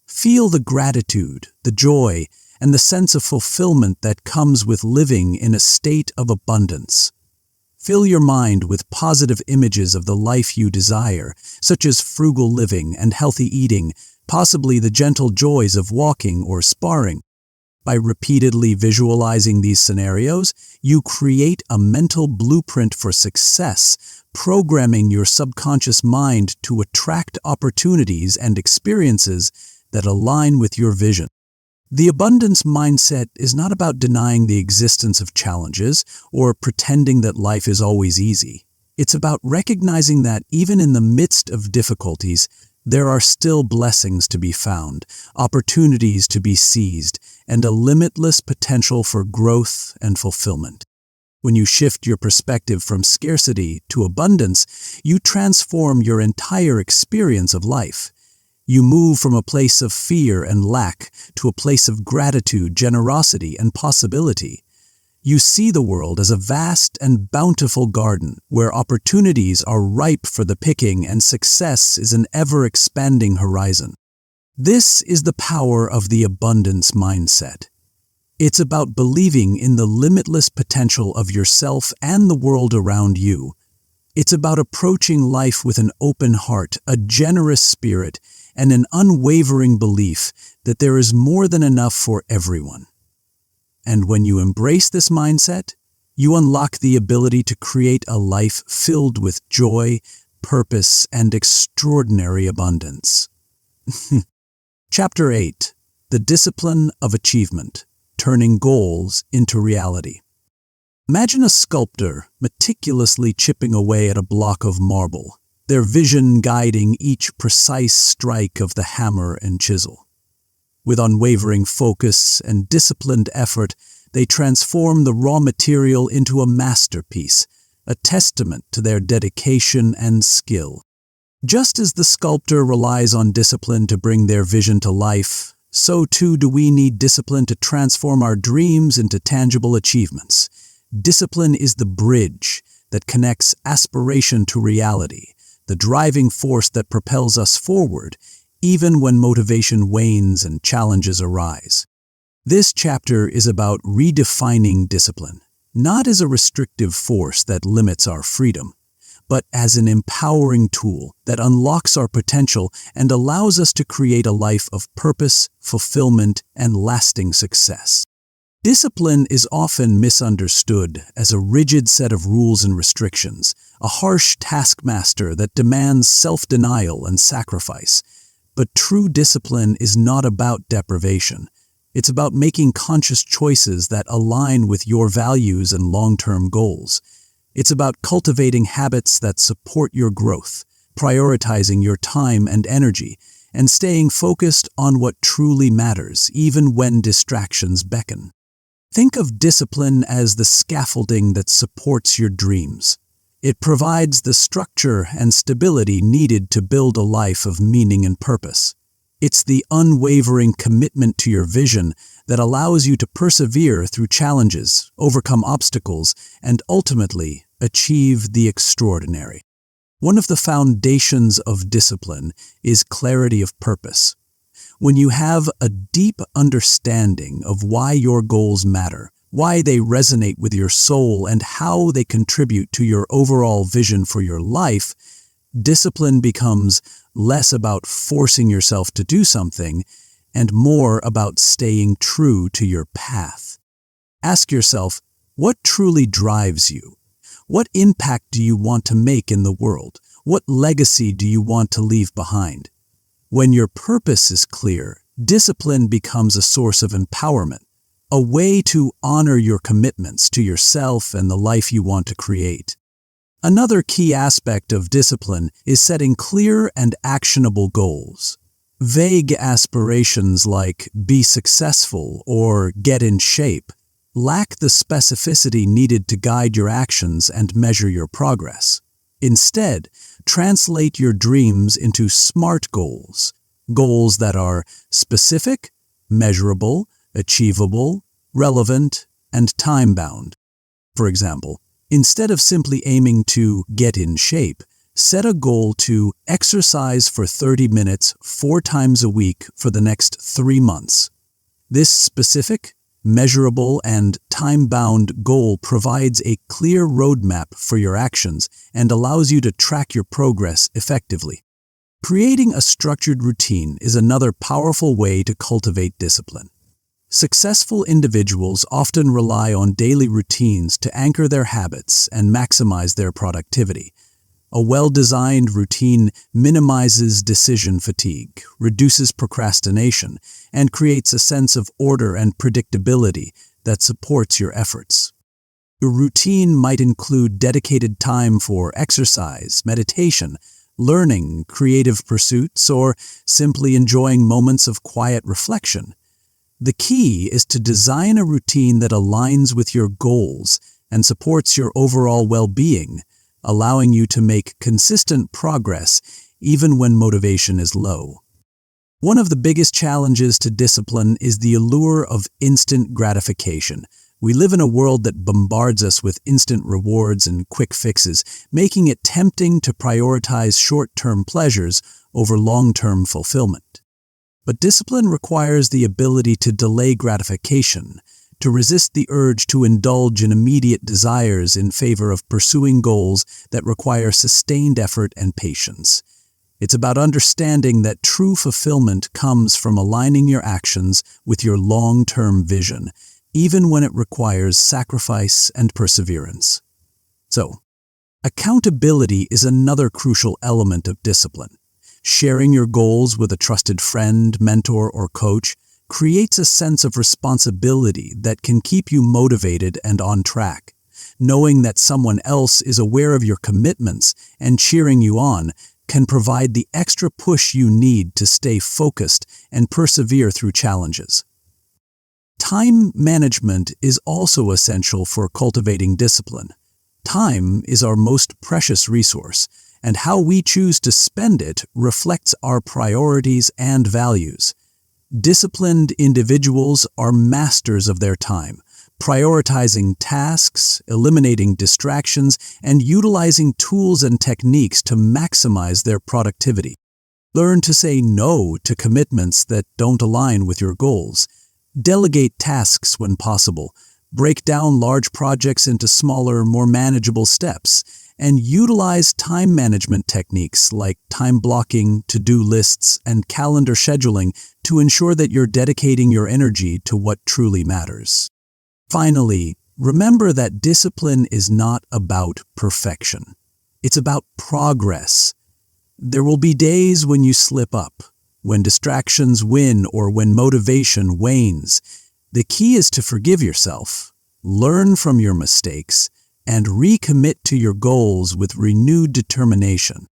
Feel the gratitude, the joy, and the sense of fulfillment that comes with living in a state of abundance. Fill your mind with positive images of the life you desire, such as frugal living and healthy eating, possibly the gentle joys of walking or sparring. By repeatedly visualizing these scenarios, you create a mental blueprint for success, programming your subconscious mind to attract opportunities and experiences that align with your vision. The abundance mindset is not about denying the existence of challenges or pretending that life is always easy. It's about recognizing that even in the midst of difficulties, there are still blessings to be found, opportunities to be seized, and a limitless potential for growth and fulfillment. When you shift your perspective from scarcity to abundance, you transform your entire experience of life. You move from a place of fear and lack to a place of gratitude, generosity, and possibility. You see the world as a vast and bountiful garden where opportunities are ripe for the picking and success is an ever-expanding horizon. This is the power of the abundance mindset. It's about believing in the limitless potential of yourself and the world around you. It's about approaching life with an open heart, a generous spirit, and an unwavering belief that there is more than enough for everyone. And when you embrace this mindset, you unlock the ability to create a life filled with joy, purpose, and extraordinary abundance. Chapter 8. The Discipline of Achievement. Turning goals into reality. Imagine a sculptor meticulously chipping away at a block of marble, their vision guiding each precise strike of the hammer and chisel. With unwavering focus and disciplined effort, they transform the raw material into a masterpiece, a testament to their dedication and skill. Just as the sculptor relies on discipline to bring their vision to life, so too do we need discipline to transform our dreams into tangible achievements. Discipline is the bridge that connects aspiration to reality, the driving force that propels us forward, even when motivation wanes and challenges arise. This chapter is about redefining discipline, not as a restrictive force that limits our freedom, but as an empowering tool that unlocks our potential and allows us to create a life of purpose, fulfillment, and lasting success. Discipline is often misunderstood as a rigid set of rules and restrictions, a harsh taskmaster that demands self-denial and sacrifice. But true discipline is not about deprivation. It's about making conscious choices that align with your values and long-term goals. It's about cultivating habits that support your growth, prioritizing your time and energy, and staying focused on what truly matters, even when distractions beckon. Think of discipline as the scaffolding that supports your dreams. It provides the structure and stability needed to build a life of meaning and purpose. It's the unwavering commitment to your vision that allows you to persevere through challenges, overcome obstacles, and ultimately achieve the extraordinary. One of the foundations of discipline is clarity of purpose. When you have a deep understanding of why your goals matter, why they resonate with your soul, and how they contribute to your overall vision for your life, discipline becomes less about forcing yourself to do something and more about staying true to your path. Ask yourself, what truly drives you? What impact do you want to make in the world? What legacy do you want to leave behind? When your purpose is clear, discipline becomes a source of empowerment, a way to honor your commitments to yourself and the life you want to create. Another key aspect of discipline is setting clear and actionable goals. Vague aspirations like be successful or get in shape lack the specificity needed to guide your actions and measure your progress. Instead, translate your dreams into SMART goals, goals that are specific, measurable, achievable, relevant, and time-bound. For example, instead of simply aiming to get in shape, set a goal to exercise for 30 minutes 4 times a week for the next 3 months. This specific, measurable, and time-bound goal provides a clear roadmap for your actions and allows you to track your progress effectively. Creating a structured routine is another powerful way to cultivate discipline. Successful individuals often rely on daily routines to anchor their habits and maximize their productivity. A well-designed routine minimizes decision fatigue, reduces procrastination, and creates a sense of order and predictability that supports your efforts. Your routine might include dedicated time for exercise, meditation, learning, creative pursuits, or simply enjoying moments of quiet reflection. The key is to design a routine that aligns with your goals and supports your overall well-being, allowing you to make consistent progress even when motivation is low. One of the biggest challenges to discipline is the allure of instant gratification. We live in a world that bombards us with instant rewards and quick fixes, making it tempting to prioritize short-term pleasures over long-term fulfillment. But discipline requires the ability to delay gratification, to resist the urge to indulge in immediate desires in favor of pursuing goals that require sustained effort and patience. It's about understanding that true fulfillment comes from aligning your actions with your long-term vision, even when it requires sacrifice and perseverance. So, accountability is another crucial element of discipline. Sharing your goals with a trusted friend, mentor, or coach creates a sense of responsibility that can keep you motivated and on track. Knowing that someone else is aware of your commitments and cheering you on can provide the extra push you need to stay focused and persevere through challenges. Time management is also essential for cultivating discipline. Time is our most precious resource, and how we choose to spend it reflects our priorities and values. Disciplined individuals are masters of their time, prioritizing tasks, eliminating distractions, and utilizing tools and techniques to maximize their productivity. Learn to say no to commitments that don't align with your goals. Delegate tasks when possible. Break down large projects into smaller, more manageable steps, and utilize time management techniques like time blocking, to-do lists, and calendar scheduling to ensure that you're dedicating your energy to what truly matters. Finally, remember that discipline is not about perfection. It's about progress. There will be days when you slip up, when distractions win, or when motivation wanes. The key is to forgive yourself, learn from your mistakes, and recommit to your goals with renewed determination.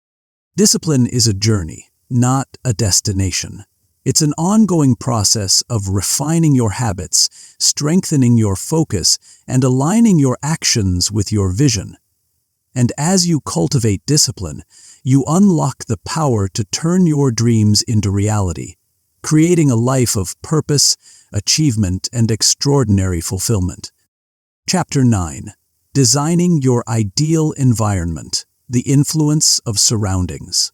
Discipline is a journey, not a destination. It's an ongoing process of refining your habits, strengthening your focus, and aligning your actions with your vision. And as you cultivate discipline, you unlock the power to turn your dreams into reality, creating a life of purpose, achievement, and extraordinary fulfillment. Chapter 9. Designing Your Ideal Environment, the Influence of Surroundings.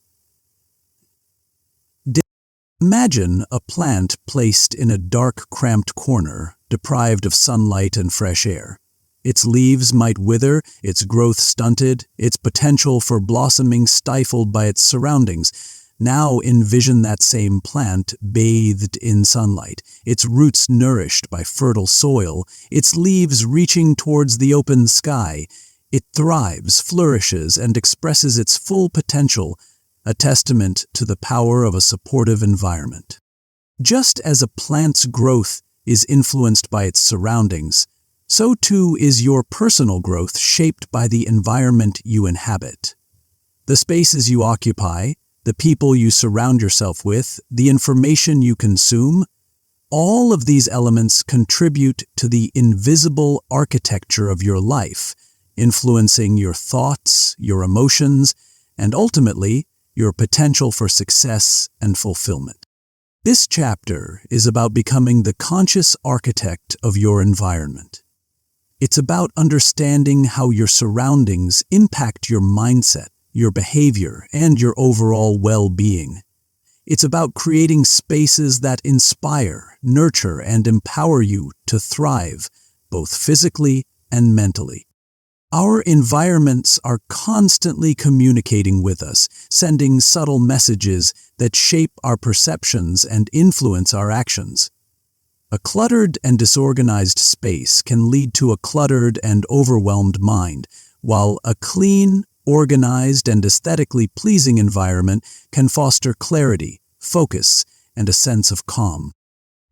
Imagine a plant placed in a dark, cramped corner, deprived of sunlight and fresh air. Its leaves might wither, its growth stunted, its potential for blossoming stifled by its surroundings. Now envision that same plant bathed in sunlight, its roots nourished by fertile soil, its leaves reaching towards the open sky. It thrives, flourishes, and expresses its full potential, a testament to the power of a supportive environment. Just as a plant's growth is influenced by its surroundings, so too is your personal growth shaped by the environment you inhabit. The spaces you occupy, the people you surround yourself with, the information you consume, all of these elements contribute to the invisible architecture of your life, influencing your thoughts, your emotions, and ultimately, your potential for success and fulfillment. This chapter is about becoming the conscious architect of your environment. It's about understanding how your surroundings impact your mindset, your behavior, and your overall well-being. It's about creating spaces that inspire, nurture, and empower you to thrive, both physically and mentally. Our environments are constantly communicating with us, sending subtle messages that shape our perceptions and influence our actions. A cluttered and disorganized space can lead to a cluttered and overwhelmed mind, while a clean, organized, and aesthetically pleasing environment can foster clarity, focus, and a sense of calm.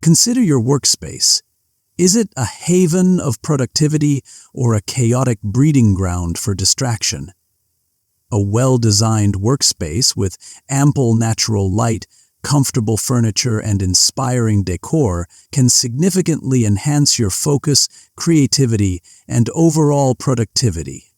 Consider your workspace. Is it a haven of productivity or a chaotic breeding ground for distraction? A well-designed workspace with ample natural light, comfortable furniture, and inspiring decor can significantly enhance your focus, creativity, and overall productivity.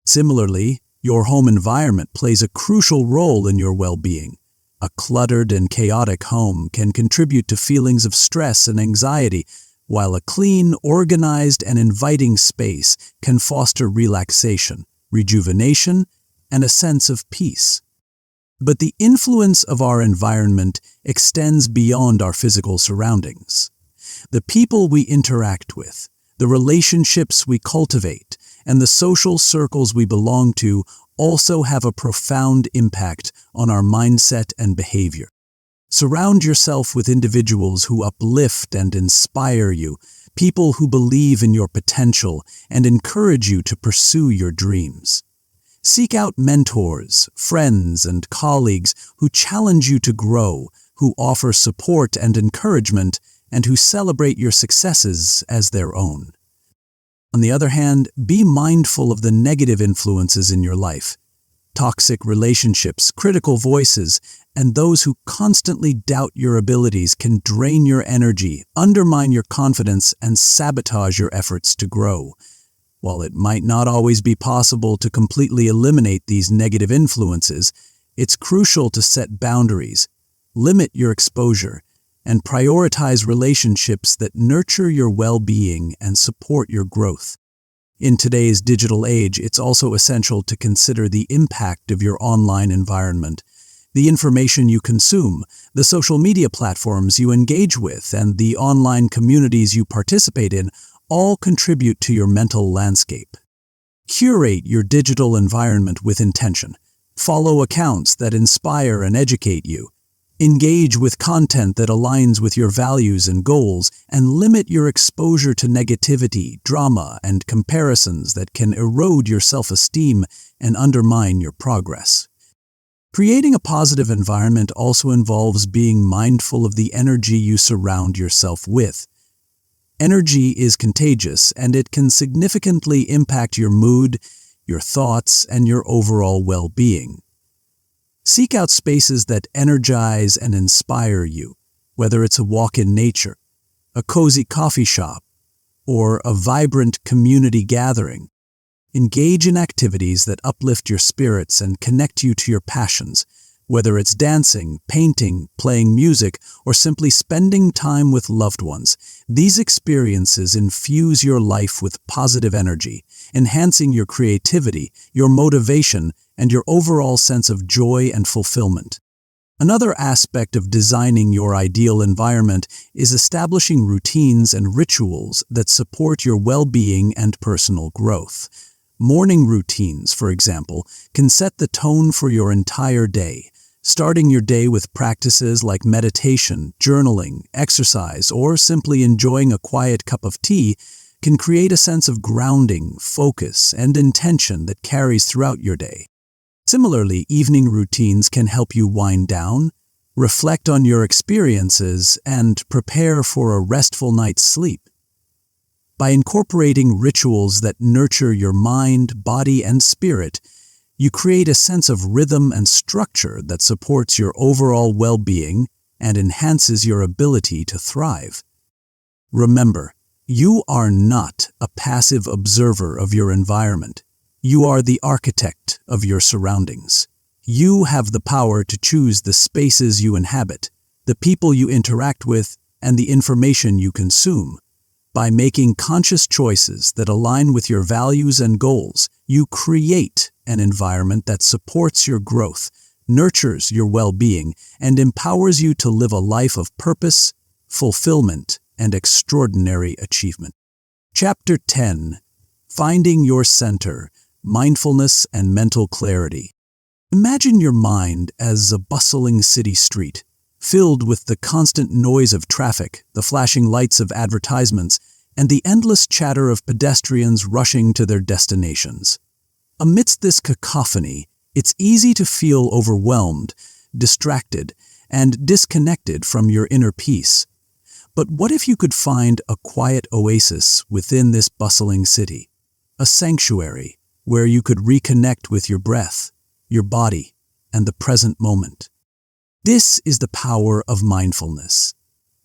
Similarly, your home environment plays a crucial role in your well-being. A cluttered and chaotic home can contribute to feelings of stress and anxiety, while a clean, organized, and inviting space can foster relaxation, rejuvenation, and a sense of peace. But the influence of our environment extends beyond our physical surroundings. The people we interact with, the relationships we cultivate, and the social circles we belong to also have a profound impact on our mindset and behavior. Surround yourself with individuals who uplift and inspire you, people who believe in your potential and encourage you to pursue your dreams. Seek out mentors, friends, and colleagues who challenge you to grow, who offer support and encouragement, and who celebrate your successes as their own. On the other hand, be mindful of the negative influences in your life. Toxic relationships, critical voices, and those who constantly doubt your abilities can drain your energy, undermine your confidence, and sabotage your efforts to grow. While it might not always be possible to completely eliminate these negative influences, it's crucial to set boundaries, limit your exposure, and prioritize relationships that nurture your well-being and support your growth. In today's digital age, it's also essential to consider the impact of your online environment. The information you consume, the social media platforms you engage with, and the online communities you participate in all contribute to your mental landscape. Curate your digital environment with intention. Follow accounts that inspire and educate you. Engage with content that aligns with your values and goals, and limit your exposure to negativity, drama, and comparisons that can erode your self-esteem and undermine your progress. Creating a positive environment also involves being mindful of the energy you surround yourself with. Energy is contagious, and it can significantly impact your mood, your thoughts, and your overall well-being. Seek out spaces that energize and inspire you, whether it's a walk in nature, a cozy coffee shop, or a vibrant community gathering. Engage in activities that uplift your spirits and connect you to your passions, whether it's dancing, painting, playing music, or simply spending time with loved ones. These experiences infuse your life with positive energy, enhancing your creativity, your motivation, and your overall sense of joy and fulfillment. Another aspect of designing your ideal environment is establishing routines and rituals that support your well-being and personal growth. Morning routines, for example, can set the tone for your entire day. Starting your day with practices like meditation, journaling, exercise, or simply enjoying a quiet cup of tea can create a sense of grounding, focus, and intention that carries throughout your day. Similarly, evening routines can help you wind down, reflect on your experiences, and prepare for a restful night's sleep. By incorporating rituals that nurture your mind, body, and spirit, you create a sense of rhythm and structure that supports your overall well-being and enhances your ability to thrive. Remember, you are not a passive observer of your environment. You are the architect of your surroundings. You have the power to choose the spaces you inhabit, the people you interact with, and the information you consume. By making conscious choices that align with your values and goals, you create an environment that supports your growth, nurtures your well-being, and empowers you to live a life of purpose, fulfillment, and extraordinary achievement. Chapter 10. Finding Your Center, Mindfulness and Mental Clarity. Imagine your mind as a bustling city street, filled with the constant noise of traffic, the flashing lights of advertisements, and the endless chatter of pedestrians rushing to their destinations. Amidst this cacophony, it's easy to feel overwhelmed, distracted, and disconnected from your inner peace. But what if you could find a quiet oasis within this bustling city? A sanctuary where you could reconnect with your breath, your body, and the present moment. This is the power of mindfulness.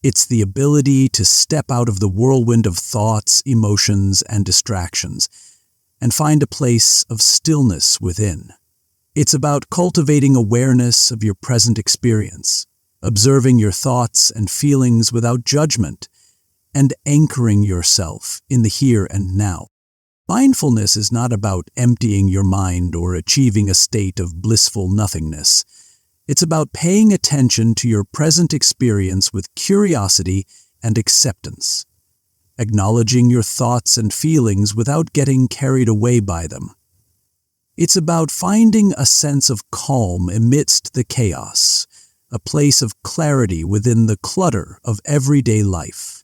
It's the ability to step out of the whirlwind of thoughts, emotions, and distractions and find a place of stillness within. It's about cultivating awareness of your present experience, observing your thoughts and feelings without judgment, and anchoring yourself in the here and now. Mindfulness is not about emptying your mind or achieving a state of blissful nothingness. It's about paying attention to your present experience with curiosity and acceptance, acknowledging your thoughts and feelings without getting carried away by them. It's about finding a sense of calm amidst the chaos, a place of clarity within the clutter of everyday life.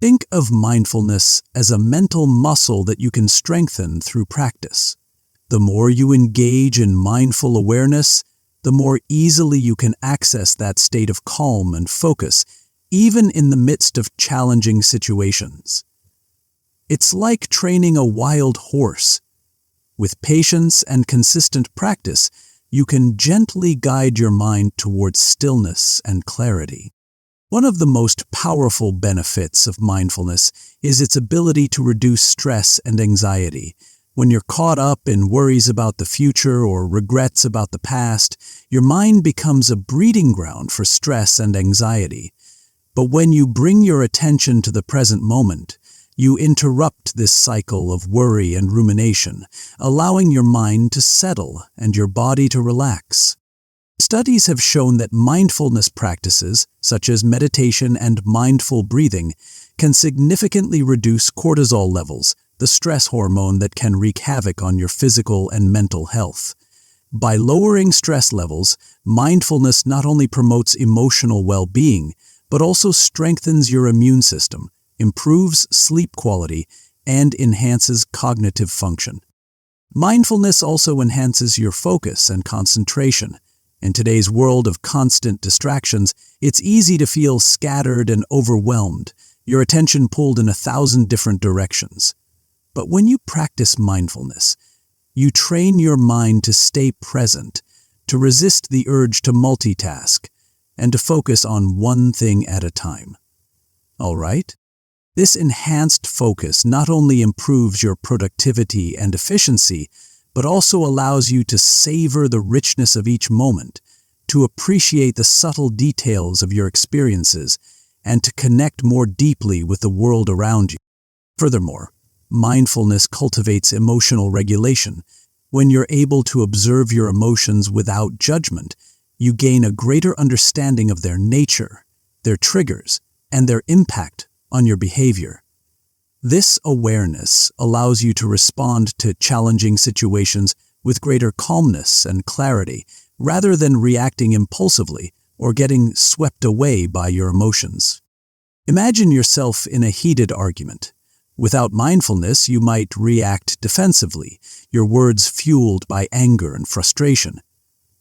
Think of mindfulness as a mental muscle that you can strengthen through practice. The more you engage in mindful awareness, the more easily you can access that state of calm and focus, even in the midst of challenging situations. It's like training a wild horse. With patience and consistent practice, you can gently guide your mind towards stillness and clarity. One of the most powerful benefits of mindfulness is its ability to reduce stress and anxiety. When you're caught up in worries about the future or regrets about the past, your mind becomes a breeding ground for stress and anxiety. But when you bring your attention to the present moment, you interrupt this cycle of worry and rumination, allowing your mind to settle and your body to relax. Studies have shown that mindfulness practices, such as meditation and mindful breathing, can significantly reduce cortisol levels, the stress hormone that can wreak havoc on your physical and mental health. By lowering stress levels, mindfulness not only promotes emotional well-being, but also strengthens your immune system, improves sleep quality, and enhances cognitive function. Mindfulness also enhances your focus and concentration. In today's world of constant distractions, it's easy to feel scattered and overwhelmed, your attention pulled in 1,000 different directions. But when you practice mindfulness, you train your mind to stay present, to resist the urge to multitask, and to focus on one thing at a time. All right? This enhanced focus not only improves your productivity and efficiency, but also allows you to savor the richness of each moment, to appreciate the subtle details of your experiences, and to connect more deeply with the world around you. Furthermore, mindfulness cultivates emotional regulation. When you're able to observe your emotions without judgment, you gain a greater understanding of their nature, their triggers, and their impact on your behavior. This awareness allows you to respond to challenging situations with greater calmness and clarity, rather than reacting impulsively or getting swept away by your emotions. Imagine yourself in a heated argument. Without mindfulness, you might react defensively, your words fueled by anger and frustration.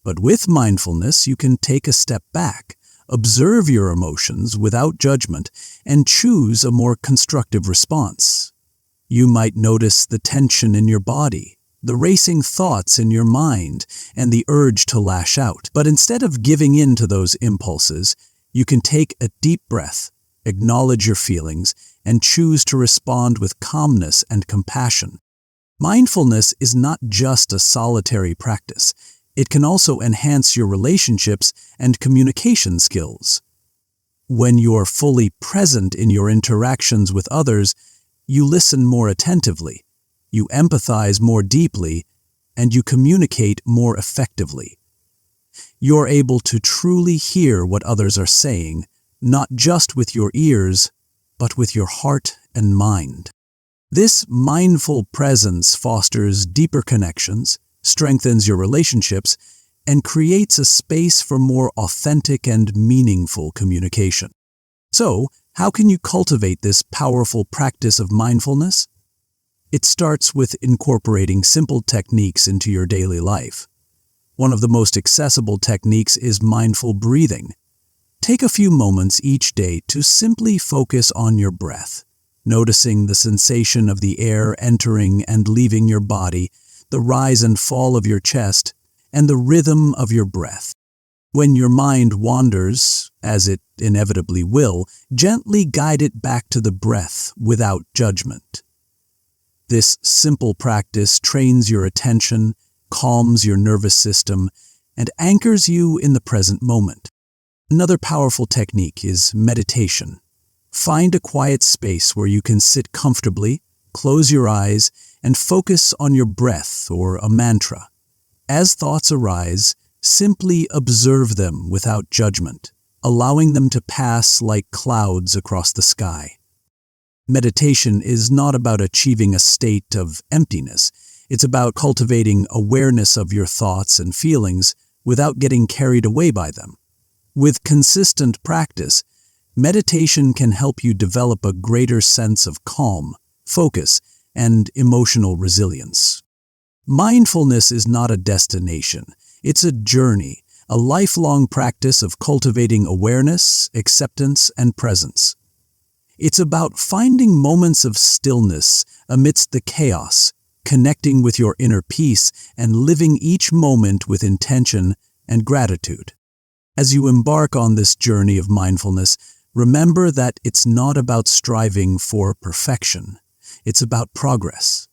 But with mindfulness, you can take a step back, observe your emotions without judgment, and choose a more constructive response. You might notice the tension in your body, the racing thoughts in your mind, and the urge to lash out. But instead of giving in to those impulses, you can take a deep breath, acknowledge your feelings, and choose to respond with calmness and compassion. Mindfulness is not just a solitary practice. It can also enhance your relationships and communication skills. When you're fully present in your interactions with others, you listen more attentively, you empathize more deeply, and you communicate more effectively. You're able to truly hear what others are saying, not just with your ears, but with your heart and mind. This mindful presence fosters deeper connections, strengthens your relationships, and creates a space for more authentic and meaningful communication. So, how can you cultivate this powerful practice of mindfulness? It starts with incorporating simple techniques into your daily life. One of the most accessible techniques is mindful breathing. Take a few moments each day to simply focus on your breath, noticing the sensation of the air entering and leaving your body, the rise and fall of your chest, and the rhythm of your breath. When your mind wanders, as it inevitably will, gently guide it back to the breath without judgment. This simple practice trains your attention, calms your nervous system, and anchors you in the present moment. Another powerful technique is meditation. Find a quiet space where you can sit comfortably, close your eyes, and focus on your breath or a mantra. As thoughts arise, simply observe them without judgment, allowing them to pass like clouds across the sky. Meditation is not about achieving a state of emptiness. It's about cultivating awareness of your thoughts and feelings without getting carried away by them. With consistent practice, meditation can help you develop a greater sense of calm, focus, and emotional resilience. Mindfulness is not a destination. It's a journey, a lifelong practice of cultivating awareness, acceptance, and presence. It's about finding moments of stillness amidst the chaos, connecting with your inner peace, and living each moment with intention and gratitude. As you embark on this journey of mindfulness, remember that it's not about striving for perfection. It's about progress.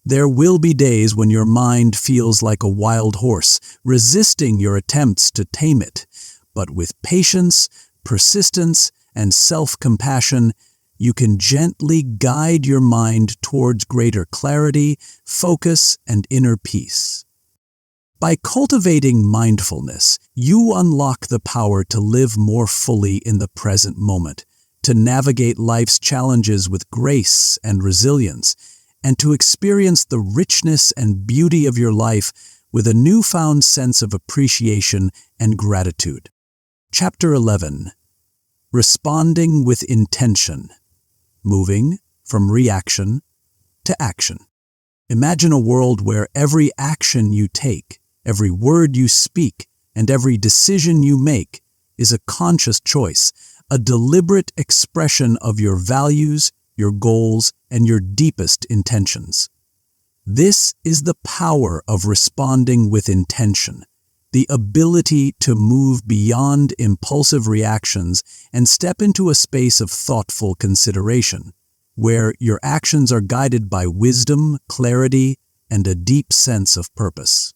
There will be days when your mind feels like a wild horse, resisting your attempts to tame it. But with patience, persistence, and self-compassion, you can gently guide your mind towards greater clarity, focus, and inner peace. By cultivating mindfulness, you unlock the power to live more fully in the present moment, to navigate life's challenges with grace and resilience, and to experience the richness and beauty of your life with a newfound sense of appreciation and gratitude. Chapter 11. Responding with intention. Moving from reaction to action. Imagine a world where every action you take, every word you speak, and every decision you make is a conscious choice, a deliberate expression of your values, your goals, and your deepest intentions. This is the power of responding with intention, the ability to move beyond impulsive reactions and step into a space of thoughtful consideration, where your actions are guided by wisdom, clarity, and a deep sense of purpose.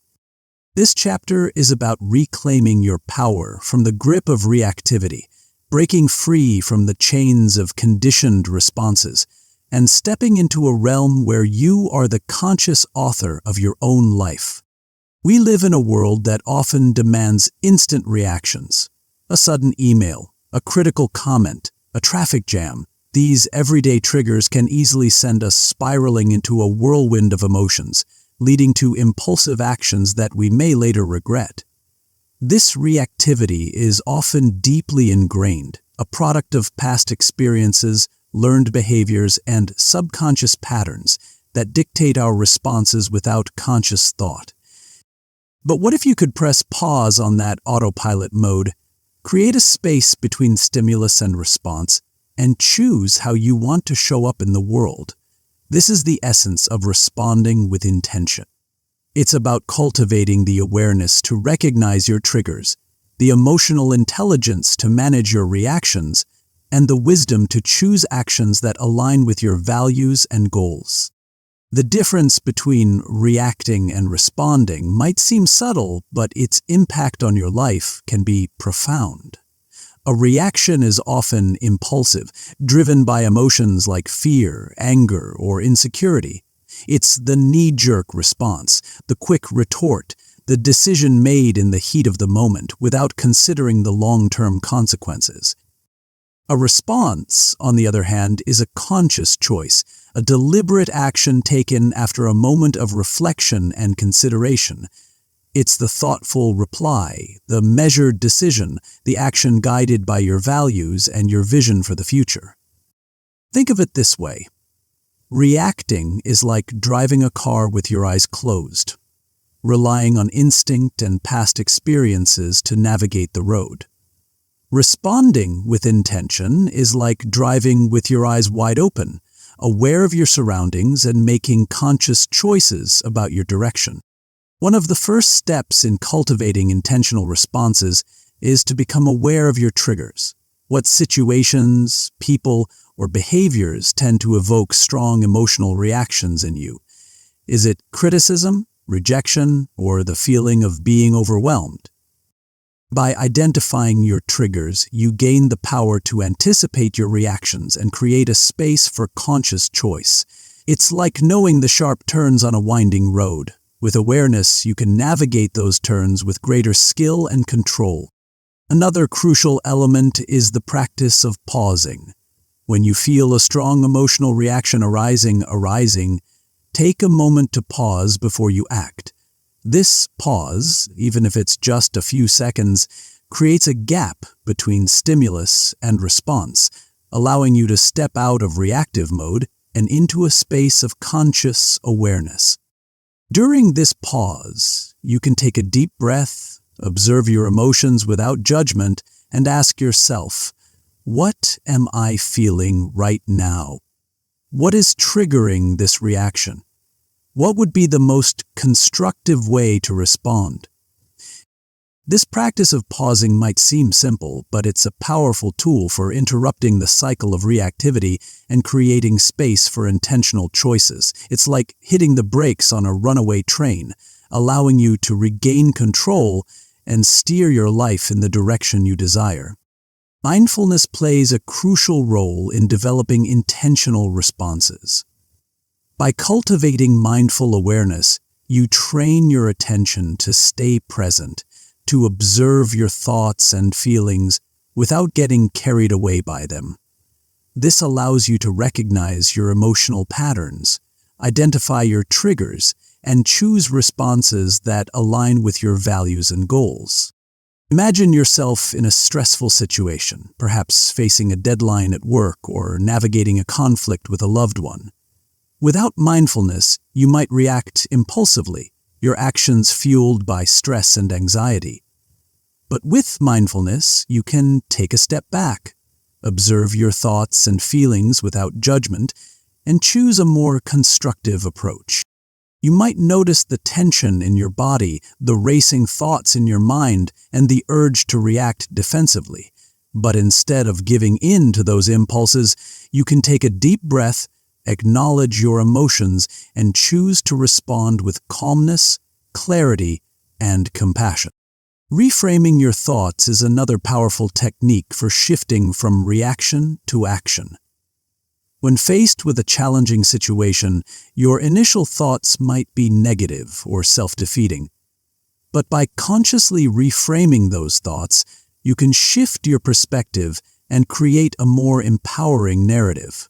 This chapter is about reclaiming your power from the grip of reactivity, breaking free from the chains of conditioned responses, and stepping into a realm where you are the conscious author of your own life. We live in a world that often demands instant reactions. A sudden email, a critical comment, a traffic jam. These everyday triggers can easily send us spiraling into a whirlwind of emotions, leading to impulsive actions that we may later regret. This reactivity is often deeply ingrained, a product of past experiences, learned behaviors, and subconscious patterns that dictate our responses without conscious thought. But what if you could press pause on that autopilot mode, create a space between stimulus and response, and choose how you want to show up in the world? This is the essence of responding with intention. It's about cultivating the awareness to recognize your triggers, the emotional intelligence to manage your reactions, and the wisdom to choose actions that align with your values and goals. The difference between reacting and responding might seem subtle, but its impact on your life can be profound. A reaction is often impulsive, driven by emotions like fear, anger, or insecurity. It's the knee-jerk response, the quick retort, the decision made in the heat of the moment without considering the long-term consequences. A response, on the other hand, is a conscious choice, a deliberate action taken after a moment of reflection and consideration. It's the thoughtful reply, the measured decision, the action guided by your values and your vision for the future. Think of it this way. Reacting is like driving a car with your eyes closed, relying on instinct and past experiences to navigate the road. Responding with intention is like driving with your eyes wide open, aware of your surroundings and making conscious choices about your direction. One of the first steps in cultivating intentional responses is to become aware of your triggers. What situations, people, or behaviors tend to evoke strong emotional reactions in you? Is it criticism, rejection, or the feeling of being overwhelmed? By identifying your triggers, you gain the power to anticipate your reactions and create a space for conscious choice. It's like knowing the sharp turns on a winding road. With awareness, you can navigate those turns with greater skill and control. Another crucial element is the practice of pausing. When you feel a strong emotional reaction arising, take a moment to pause before you act. This pause, even if it's just a few seconds, creates a gap between stimulus and response, allowing you to step out of reactive mode and into a space of conscious awareness. During this pause, you can take a deep breath, observe your emotions without judgment, and ask yourself, what am I feeling right now? What is triggering this reaction? What would be the most constructive way to respond? This practice of pausing might seem simple, but it's a powerful tool for interrupting the cycle of reactivity and creating space for intentional choices. It's like hitting the brakes on a runaway train, allowing you to regain control and steer your life in the direction you desire. Mindfulness plays a crucial role in developing intentional responses. By cultivating mindful awareness, you train your attention to stay present, to observe your thoughts and feelings without getting carried away by them. This allows you to recognize your emotional patterns, identify your triggers, and choose responses that align with your values and goals. Imagine yourself in a stressful situation, perhaps facing a deadline at work or navigating a conflict with a loved one. Without mindfulness, you might react impulsively, your actions fueled by stress and anxiety. But with mindfulness, you can take a step back, observe your thoughts and feelings without judgment, and choose a more constructive approach. You might notice the tension in your body, the racing thoughts in your mind, and the urge to react defensively. But instead of giving in to those impulses, you can take a deep breath, acknowledge your emotions, and choose to respond with calmness, clarity, and compassion. Reframing your thoughts is another powerful technique for shifting from reaction to action. When faced with a challenging situation, your initial thoughts might be negative or self-defeating. But by consciously reframing those thoughts, you can shift your perspective and create a more empowering narrative.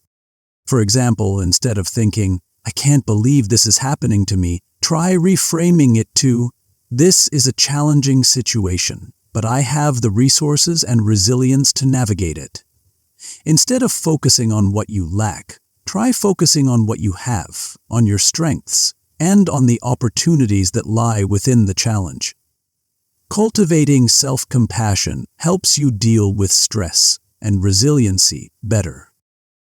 For example, instead of thinking, "I can't believe this is happening to me," try reframing it to, "This is a challenging situation, but I have the resources and resilience to navigate it." Instead of focusing on what you lack, try focusing on what you have, on your strengths, and on the opportunities that lie within the challenge. Cultivating self-compassion helps you deal with stress and resiliency better.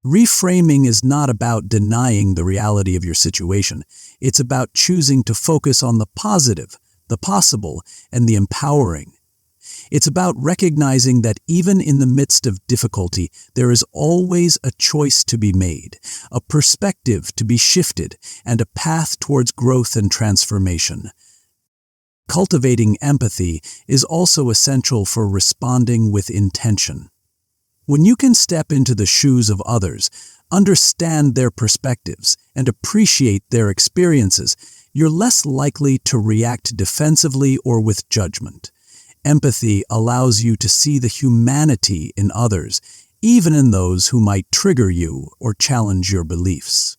Reframing is not about denying the reality of your situation. It's about choosing to focus on the positive, the possible, and the empowering. It's about recognizing that even in the midst of difficulty, there is always a choice to be made, a perspective to be shifted, and a path towards growth and transformation. Cultivating empathy is also essential for responding with intention. When you can step into the shoes of others, understand their perspectives, and appreciate their experiences, you're less likely to react defensively or with judgment. Empathy allows you to see the humanity in others, even in those who might trigger you or challenge your beliefs.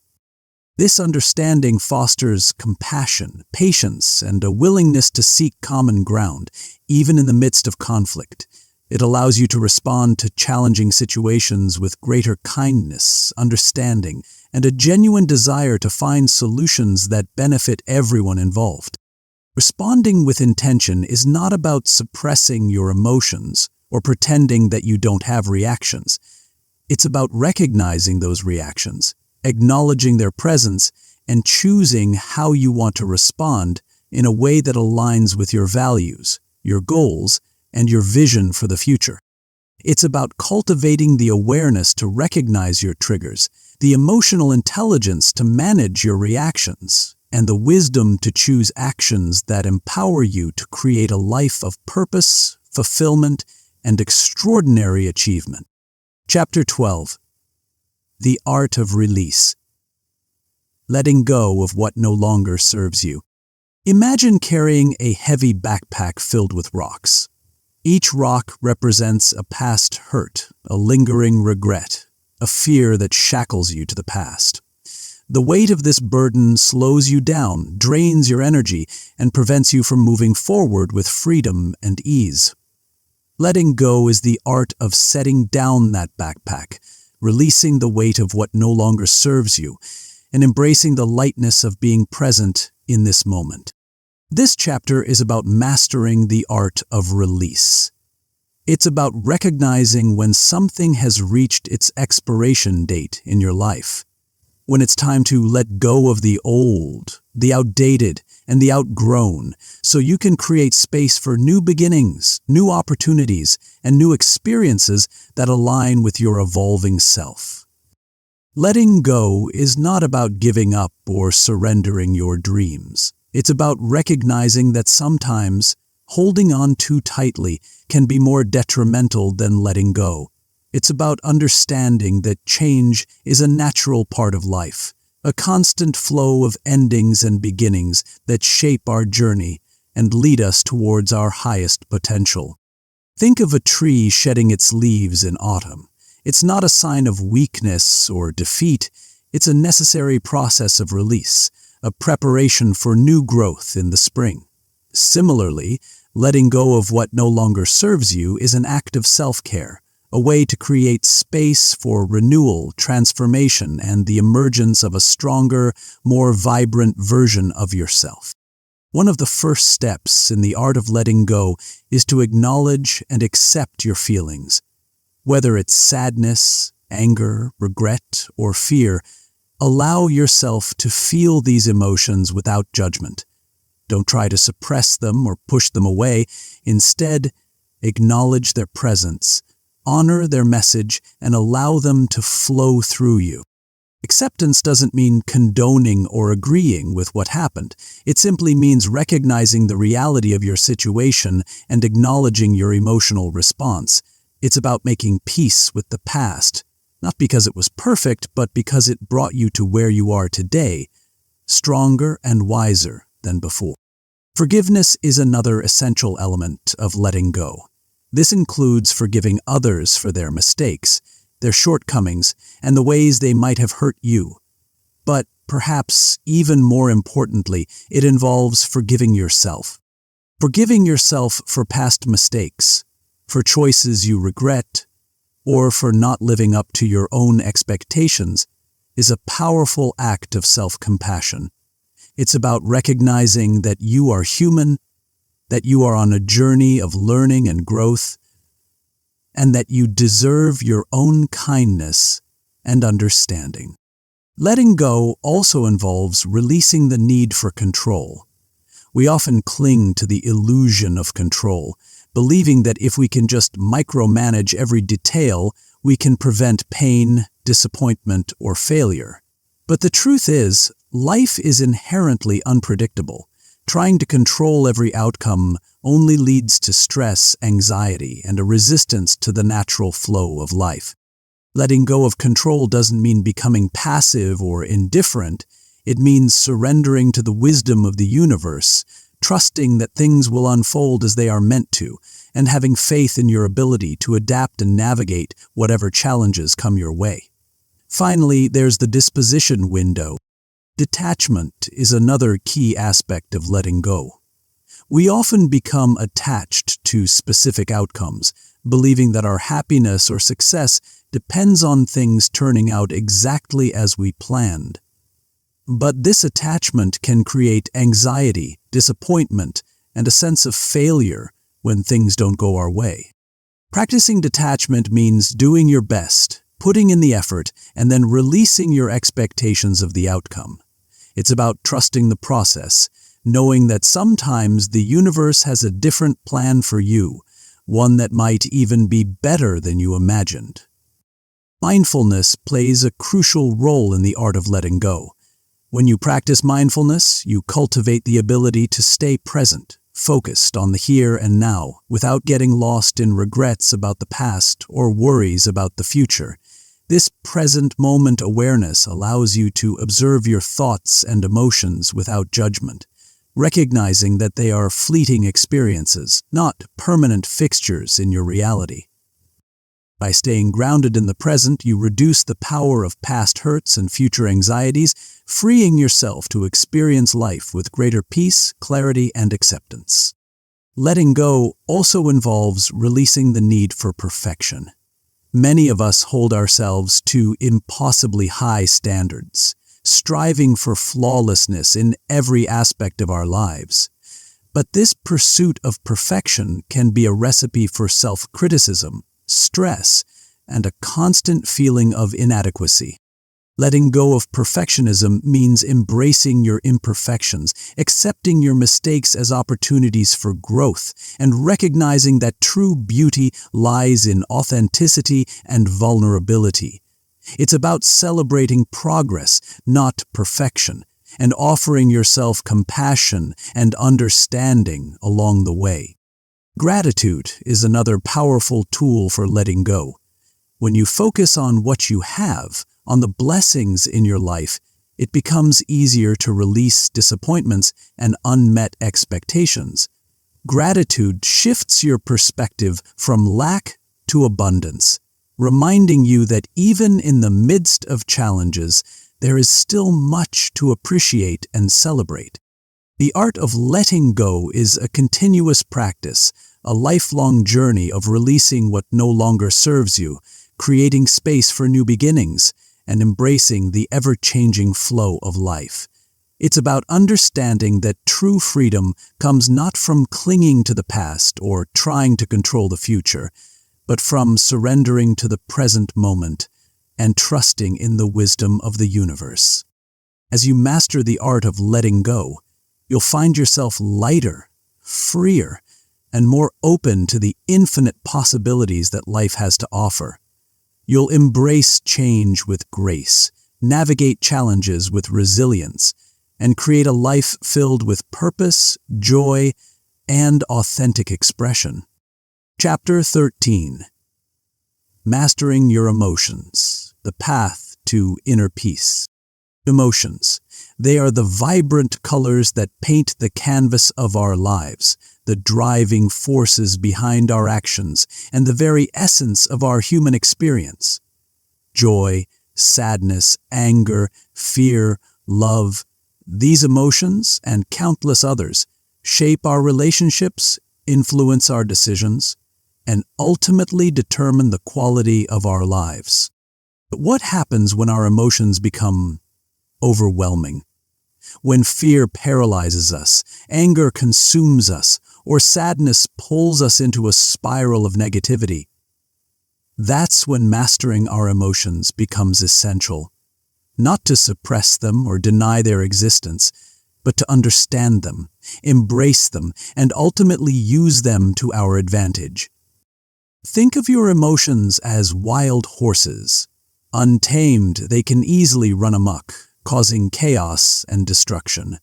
This understanding fosters compassion, patience, and a willingness to seek common ground, even in the midst of conflict. It allows you to respond to challenging situations with greater kindness, understanding, and a genuine desire to find solutions that benefit everyone involved. Responding with intention is not about suppressing your emotions or pretending that you don't have reactions. It's about recognizing those reactions, acknowledging their presence, and choosing how you want to respond in a way that aligns with your values, your goals, and your vision for the future. It's about cultivating the awareness to recognize your triggers, the emotional intelligence to manage your reactions, and the wisdom to choose actions that empower you to create a life of purpose, fulfillment, and extraordinary achievement. Chapter 12. The Art of Release. Letting go of what no longer serves you. Imagine carrying a heavy backpack filled with rocks. Each rock represents a past hurt, a lingering regret, a fear that shackles you to the past. The weight of this burden slows you down, drains your energy, and prevents you from moving forward with freedom and ease. Letting go is the art of setting down that backpack, releasing the weight of what no longer serves you, and embracing the lightness of being present in this moment. This chapter is about mastering the art of release. It's about recognizing when something has reached its expiration date in your life, when it's time to let go of the old, the outdated, and the outgrown, so you can create space for new beginnings, new opportunities, and new experiences that align with your evolving self. Letting go is not about giving up or surrendering your dreams. It's about recognizing that sometimes holding on too tightly can be more detrimental than letting go. It's about understanding that change is a natural part of life, a constant flow of endings and beginnings that shape our journey and lead us towards our highest potential. Think of a tree shedding its leaves in autumn. It's not a sign of weakness or defeat. It's a necessary process of release, a preparation for new growth in the spring. Similarly, letting go of what no longer serves you is an act of self-care, a way to create space for renewal, transformation, and the emergence of a stronger, more vibrant version of yourself. One of the first steps in the art of letting go is to acknowledge and accept your feelings. Whether it's sadness, anger, regret, or fear, allow yourself to feel these emotions without judgment. Don't try to suppress them or push them away. Instead, acknowledge their presence, honor their message, and allow them to flow through you. Acceptance doesn't mean condoning or agreeing with what happened. It simply means recognizing the reality of your situation and acknowledging your emotional response. It's about making peace with the past, not because it was perfect, but because it brought you to where you are today, stronger and wiser than before. Forgiveness is another essential element of letting go. This includes forgiving others for their mistakes, their shortcomings, and the ways they might have hurt you. But perhaps even more importantly, it involves forgiving yourself. Forgiving yourself for past mistakes, for choices you regret, or for not living up to your own expectations is a powerful act of self-compassion. It's about recognizing that you are human, that you are on a journey of learning and growth, and that you deserve your own kindness and understanding. Letting go also involves releasing the need for control. We often cling to the illusion of control, believing that if we can just micromanage every detail, we can prevent pain, disappointment, or failure. But the truth is, life is inherently unpredictable. Trying to control every outcome only leads to stress, anxiety, and a resistance to the natural flow of life. Letting go of control doesn't mean becoming passive or indifferent. It means surrendering to the wisdom of the universe, trusting that things will unfold as they are meant to, and having faith in your ability to adapt and navigate whatever challenges come your way. Finally, there's the disposition window. Detachment is another key aspect of letting go. We often become attached to specific outcomes, believing that our happiness or success depends on things turning out exactly as we planned. But this attachment can create anxiety, disappointment, and a sense of failure when things don't go our way. Practicing detachment means doing your best, putting in the effort, and then releasing your expectations of the outcome. It's about trusting the process, knowing that sometimes the universe has a different plan for you, one that might even be better than you imagined. Mindfulness plays a crucial role in the art of letting go. When you practice mindfulness, you cultivate the ability to stay present, focused on the here and now, without getting lost in regrets about the past or worries about the future. This present moment awareness allows you to observe your thoughts and emotions without judgment, recognizing that they are fleeting experiences, not permanent fixtures in your reality. By staying grounded in the present, you reduce the power of past hurts and future anxieties, freeing yourself to experience life with greater peace, clarity, and acceptance. Letting go also involves releasing the need for perfection. Many of us hold ourselves to impossibly high standards, striving for flawlessness in every aspect of our lives. But this pursuit of perfection can be a recipe for self-criticism, stress, and a constant feeling of inadequacy. Letting go of perfectionism means embracing your imperfections, accepting your mistakes as opportunities for growth, and recognizing that true beauty lies in authenticity and vulnerability. It's about celebrating progress, not perfection, and offering yourself compassion and understanding along the way. Gratitude is another powerful tool for letting go. When you focus on what you have, on the blessings in your life, it becomes easier to release disappointments and unmet expectations. Gratitude shifts your perspective from lack to abundance, reminding you that even in the midst of challenges, there is still much to appreciate and celebrate. The art of letting go is a continuous practice, a lifelong journey of releasing what no longer serves you, creating space for new beginnings, and embracing the ever-changing flow of life. It's about understanding that true freedom comes not from clinging to the past or trying to control the future, but from surrendering to the present moment and trusting in the wisdom of the universe. As you master the art of letting go, you'll find yourself lighter, freer, and more open to the infinite possibilities that life has to offer. You'll embrace change with grace, navigate challenges with resilience, and create a life filled with purpose, joy, and authentic expression. Chapter 13. Mastering Your Emotions, the Path to Inner Peace. Emotions. They are the vibrant colors that paint the canvas of our lives, the driving forces behind our actions, and the very essence of our human experience. Joy, sadness, anger, fear, love, these emotions, and countless others, shape our relationships, influence our decisions, and ultimately determine the quality of our lives. But what happens when our emotions become overwhelming? When fear paralyzes us, anger consumes us, or sadness pulls us into a spiral of negativity? That's when mastering our emotions becomes essential. Not to suppress them or deny their existence, but to understand them, embrace them, and ultimately use them to our advantage. Think of your emotions as wild horses. Untamed, they can easily run amok, causing chaos and destruction.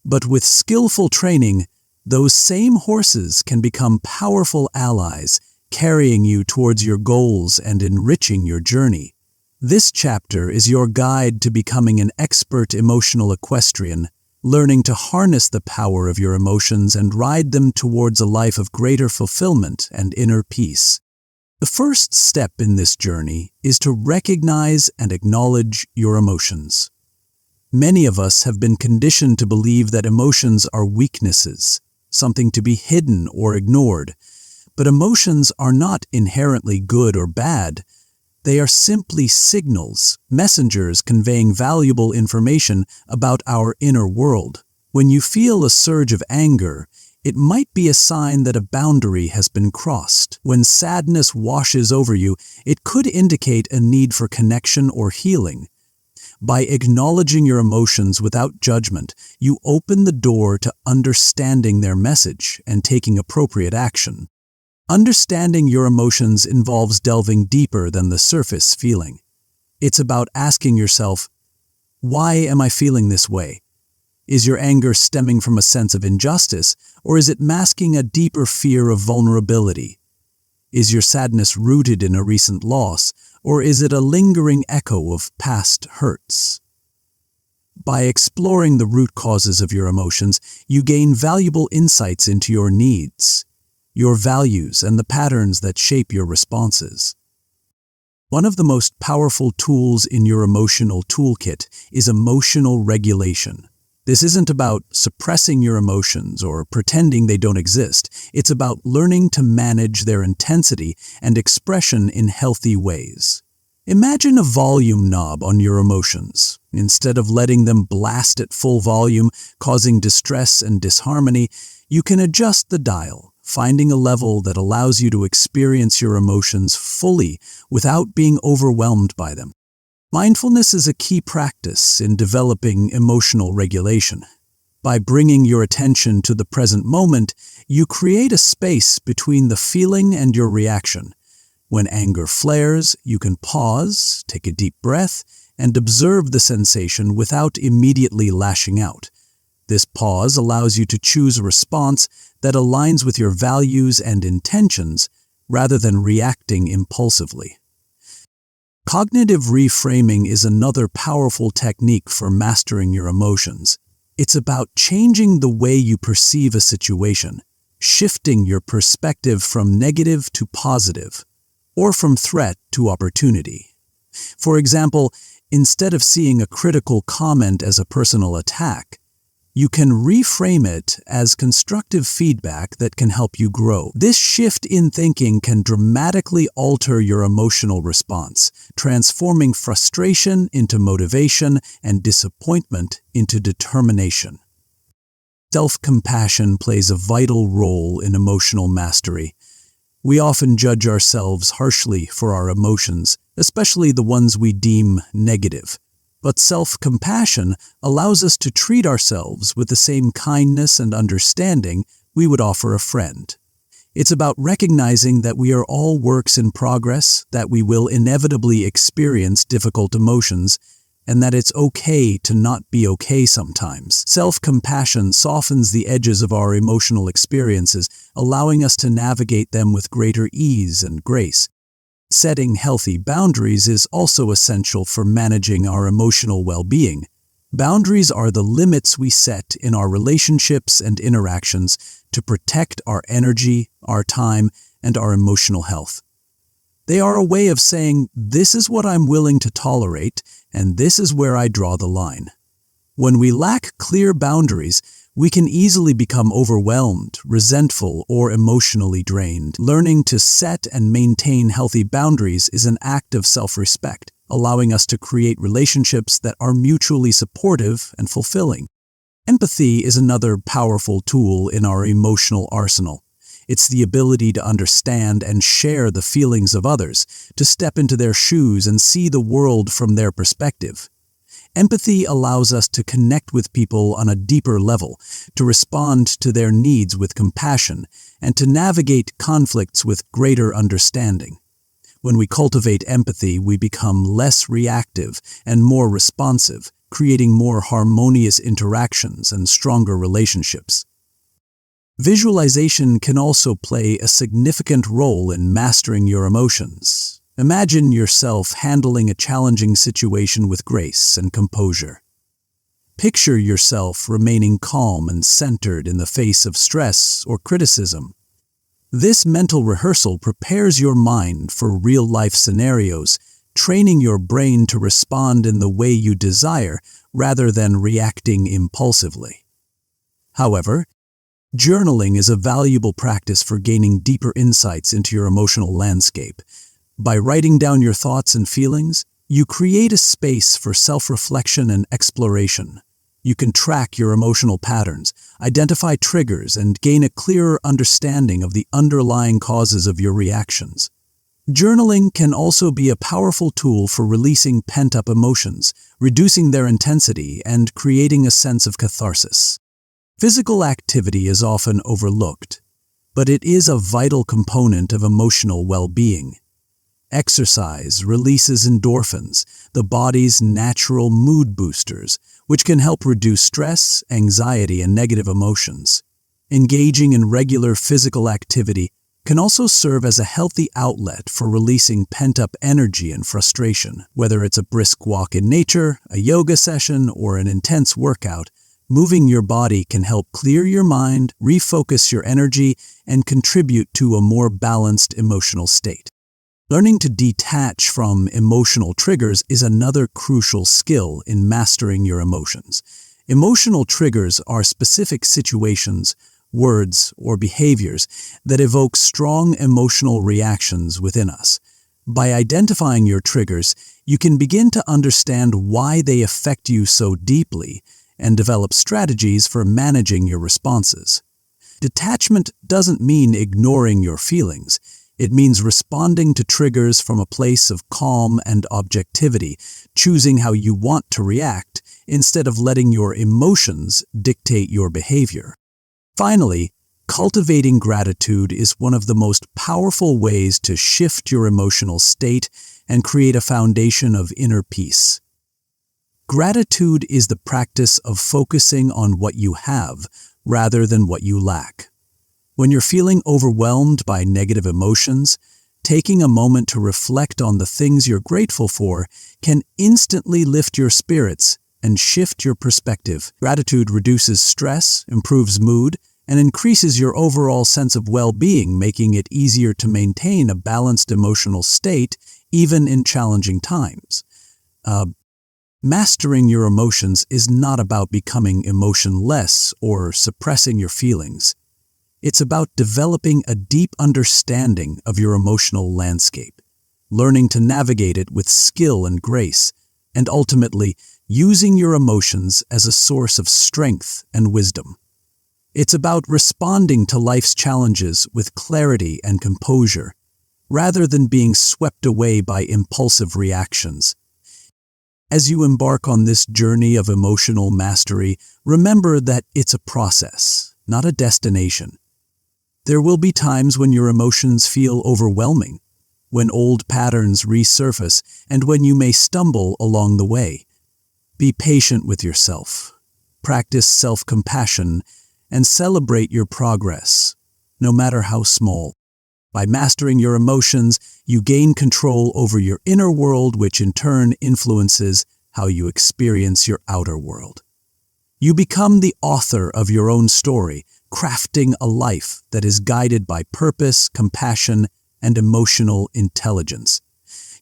But with skillful training, those same horses can become powerful allies, carrying you towards your goals and enriching your journey. This chapter is your guide to becoming an expert emotional equestrian, learning to harness the power of your emotions and ride them towards a life of greater fulfillment and inner peace. The first step in this journey is to recognize and acknowledge your emotions. Many of us have been conditioned to believe that emotions are weaknesses, something to be hidden or ignored. But emotions are not inherently good or bad. They are simply signals, messengers conveying valuable information about our inner world. When you feel a surge of anger, it might be a sign that a boundary has been crossed. When sadness washes over you, it could indicate a need for connection or healing. By acknowledging your emotions without judgment, you open the door to understanding their message and taking appropriate action. Understanding your emotions involves delving deeper than the surface feeling. It's about asking yourself, why am I feeling this way? Is your anger stemming from a sense of injustice, or is it masking a deeper fear of vulnerability? Is your sadness rooted in a recent loss, or is it a lingering echo of past hurts? By exploring the root causes of your emotions, you gain valuable insights into your needs, your values, and the patterns that shape your responses. One of the most powerful tools in your emotional toolkit is emotional regulation. This isn't about suppressing your emotions or pretending they don't exist. It's about learning to manage their intensity and expression in healthy ways. Imagine a volume knob on your emotions. Instead of letting them blast at full volume, causing distress and disharmony, you can adjust the dial, finding a level that allows you to experience your emotions fully without being overwhelmed by them. Mindfulness is a key practice in developing emotional regulation. By bringing your attention to the present moment, you create a space between the feeling and your reaction. When anger flares, you can pause, take a deep breath, and observe the sensation without immediately lashing out. This pause allows you to choose a response that aligns with your values and intentions rather than reacting impulsively. Cognitive reframing is another powerful technique for mastering your emotions. It's about changing the way you perceive a situation, shifting your perspective from negative to positive, or from threat to opportunity. For example, instead of seeing a critical comment as a personal attack, you can reframe it as constructive feedback that can help you grow. This shift in thinking can dramatically alter your emotional response, transforming frustration into motivation and disappointment into determination. Self-compassion plays a vital role in emotional mastery. We often judge ourselves harshly for our emotions, especially the ones we deem negative. But self-compassion allows us to treat ourselves with the same kindness and understanding we would offer a friend. It's about recognizing that we are all works in progress, that we will inevitably experience difficult emotions, and that it's okay to not be okay sometimes. Self-compassion softens the edges of our emotional experiences, allowing us to navigate them with greater ease and grace. Setting healthy boundaries is also essential for managing our emotional well-being. Boundaries are the limits we set in our relationships and interactions to protect our energy, our time, and our emotional health. They are a way of saying, this is what I'm willing to tolerate, and this is where I draw the line. When we lack clear boundaries, we can easily become overwhelmed, resentful, or emotionally drained. Learning to set and maintain healthy boundaries is an act of self-respect, allowing us to create relationships that are mutually supportive and fulfilling. Empathy is another powerful tool in our emotional arsenal. It's the ability to understand and share the feelings of others, to step into their shoes and see the world from their perspective. Empathy allows us to connect with people on a deeper level, to respond to their needs with compassion, and to navigate conflicts with greater understanding. When we cultivate empathy, we become less reactive and more responsive, creating more harmonious interactions and stronger relationships. Visualization can also play a significant role in mastering your emotions. Imagine yourself handling a challenging situation with grace and composure. Picture yourself remaining calm and centered in the face of stress or criticism. This mental rehearsal prepares your mind for real-life scenarios, training your brain to respond in the way you desire rather than reacting impulsively. However, journaling is a valuable practice for gaining deeper insights into your emotional landscape. By writing down your thoughts and feelings, you create a space for self-reflection and exploration. You can track your emotional patterns, identify triggers, and gain a clearer understanding of the underlying causes of your reactions. Journaling can also be a powerful tool for releasing pent-up emotions, reducing their intensity, and creating a sense of catharsis. Physical activity is often overlooked, but it is a vital component of emotional well-being. Exercise releases endorphins, the body's natural mood boosters, which can help reduce stress, anxiety, and negative emotions. Engaging in regular physical activity can also serve as a healthy outlet for releasing pent-up energy and frustration. Whether it's a brisk walk in nature, a yoga session, or an intense workout, moving your body can help clear your mind, refocus your energy, and contribute to a more balanced emotional state. Learning to detach from emotional triggers is another crucial skill in mastering your emotions. Emotional triggers are specific situations, words, or behaviors that evoke strong emotional reactions within us. By identifying your triggers, you can begin to understand why they affect you so deeply and develop strategies for managing your responses. Detachment doesn't mean ignoring your feelings. It means responding to triggers from a place of calm and objectivity, choosing how you want to react instead of letting your emotions dictate your behavior. Finally, cultivating gratitude is one of the most powerful ways to shift your emotional state and create a foundation of inner peace. Gratitude is the practice of focusing on what you have rather than what you lack. When you're feeling overwhelmed by negative emotions, taking a moment to reflect on the things you're grateful for can instantly lift your spirits and shift your perspective. Gratitude reduces stress, improves mood, and increases your overall sense of well-being, making it easier to maintain a balanced emotional state even in challenging times. Mastering your emotions is not about becoming emotionless or suppressing your feelings. It's about developing a deep understanding of your emotional landscape, learning to navigate it with skill and grace, and ultimately using your emotions as a source of strength and wisdom. It's about responding to life's challenges with clarity and composure, rather than being swept away by impulsive reactions. As you embark on this journey of emotional mastery, remember that it's a process, not a destination. There will be times when your emotions feel overwhelming, when old patterns resurface, and when you may stumble along the way. Be patient with yourself. Practice self-compassion and celebrate your progress, no matter how small. By mastering your emotions, you gain control over your inner world, which in turn influences how you experience your outer world. You become the author of your own story, crafting a life that is guided by purpose, compassion, and emotional intelligence.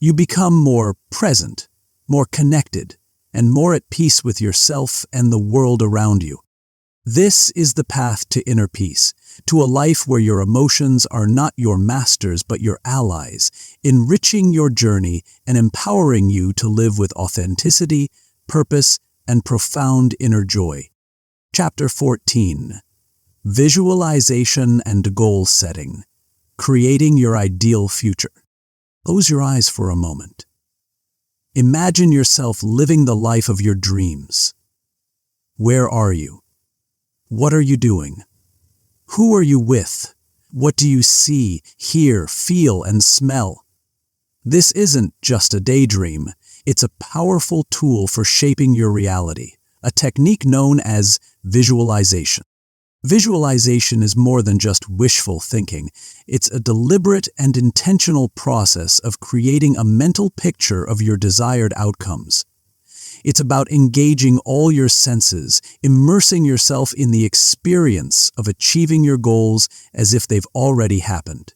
You become more present, more connected, and more at peace with yourself and the world around you. This is the path to inner peace, to a life where your emotions are not your masters but your allies, enriching your journey and empowering you to live with authenticity, purpose, and profound inner joy. Chapter 14. Visualization and Goal Setting. Creating your ideal future. Close your eyes for a moment. Imagine yourself living the life of your dreams. Where are you? What are you doing? Who are you with? What do you see, hear, feel, and smell? This isn't just a daydream. It's a powerful tool for shaping your reality, a technique known as visualization. Visualization is more than just wishful thinking. It's a deliberate and intentional process of creating a mental picture of your desired outcomes. It's about engaging all your senses, immersing yourself in the experience of achieving your goals as if they've already happened.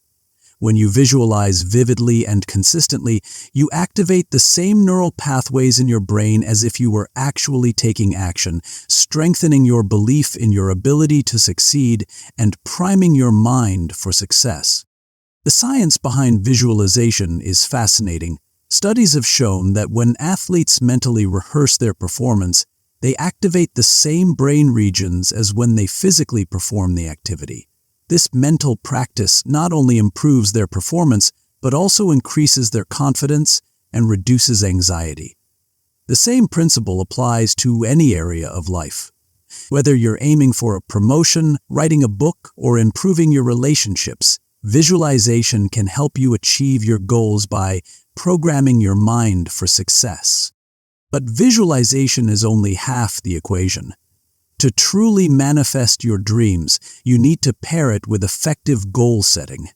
When you visualize vividly and consistently, you activate the same neural pathways in your brain as if you were actually taking action, strengthening your belief in your ability to succeed and priming your mind for success. The science behind visualization is fascinating. Studies have shown that when athletes mentally rehearse their performance, they activate the same brain regions as when they physically perform the activity. This mental practice not only improves their performance, but also increases their confidence and reduces anxiety. The same principle applies to any area of life. Whether you're aiming for a promotion, writing a book, or improving your relationships, visualization can help you achieve your goals by programming your mind for success. But visualization is only half the equation. To truly manifest your dreams, you need to pair it with effective goal setting.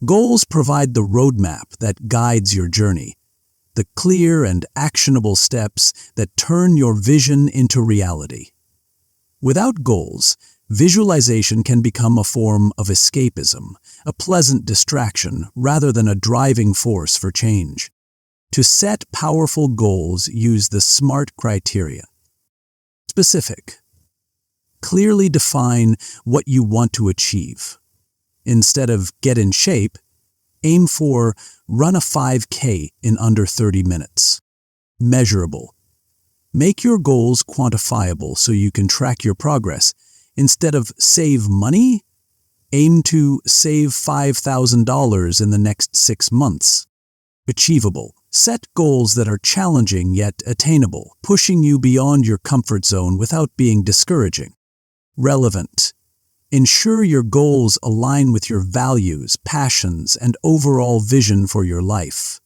Goals provide the roadmap that guides your journey, the clear and actionable steps that turn your vision into reality. Without goals, visualization can become a form of escapism, a pleasant distraction rather than a driving force for change. To set powerful goals, use the SMART criteria. Specific. Clearly define what you want to achieve. Instead of get in shape, aim for run a 5K in under 30 minutes. Measurable. Make your goals quantifiable so you can track your progress. Instead of save money, aim to save $5,000 in the next 6 months. Achievable. Set goals that are challenging yet attainable, pushing you beyond your comfort zone without being discouraging. Relevant. Ensure your goals align with your values, passions, and overall vision for your life.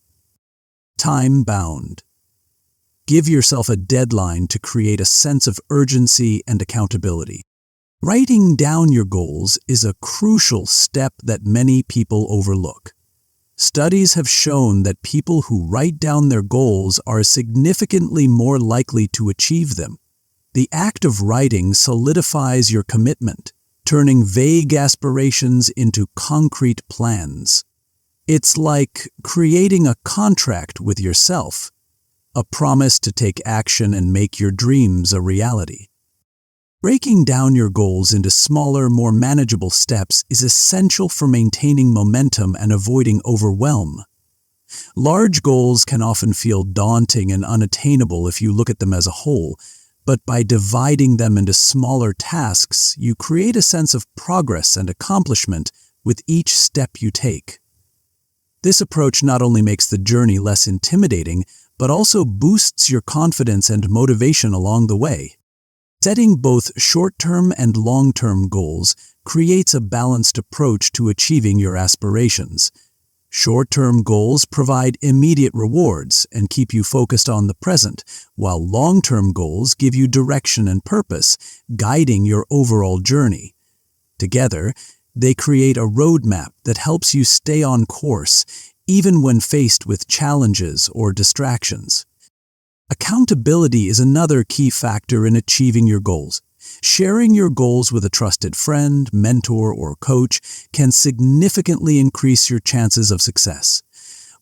Time-bound. Give yourself a deadline to create a sense of urgency and accountability. Writing down your goals is a crucial step that many people overlook. Studies have shown that people who write down their goals are significantly more likely to achieve them. The act of writing solidifies your commitment, turning vague aspirations into concrete plans. It's like creating a contract with yourself, a promise to take action and make your dreams a reality. Breaking down your goals into smaller, more manageable steps is essential for maintaining momentum and avoiding overwhelm. Large goals can often feel daunting and unattainable if you look at them as a whole, but by dividing them into smaller tasks, you create a sense of progress and accomplishment with each step you take. This approach not only makes the journey less intimidating, but also boosts your confidence and motivation along the way. Setting both short-term and long-term goals creates a balanced approach to achieving your aspirations. Short-term goals provide immediate rewards and keep you focused on the present, while long-term goals give you direction and purpose, guiding your overall journey. Together, they create a roadmap that helps you stay on course, even when faced with challenges or distractions. Accountability is another key factor in achieving your goals. Sharing your goals with a trusted friend, mentor, or coach can significantly increase your chances of success.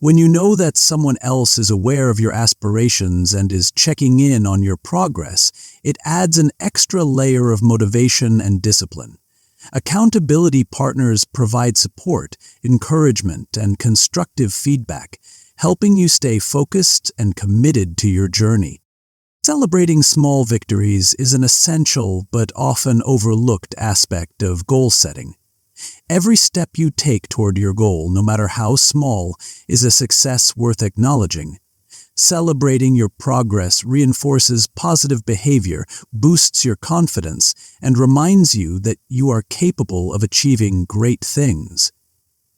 When you know that someone else is aware of your aspirations and is checking in on your progress, it adds an extra layer of motivation and discipline. Accountability partners provide support, encouragement, and constructive feedback, helping you stay focused and committed to your journey. Celebrating small victories is an essential but often overlooked aspect of goal setting. Every step you take toward your goal, no matter how small, is a success worth acknowledging. Celebrating your progress reinforces positive behavior, boosts your confidence, and reminds you that you are capable of achieving great things.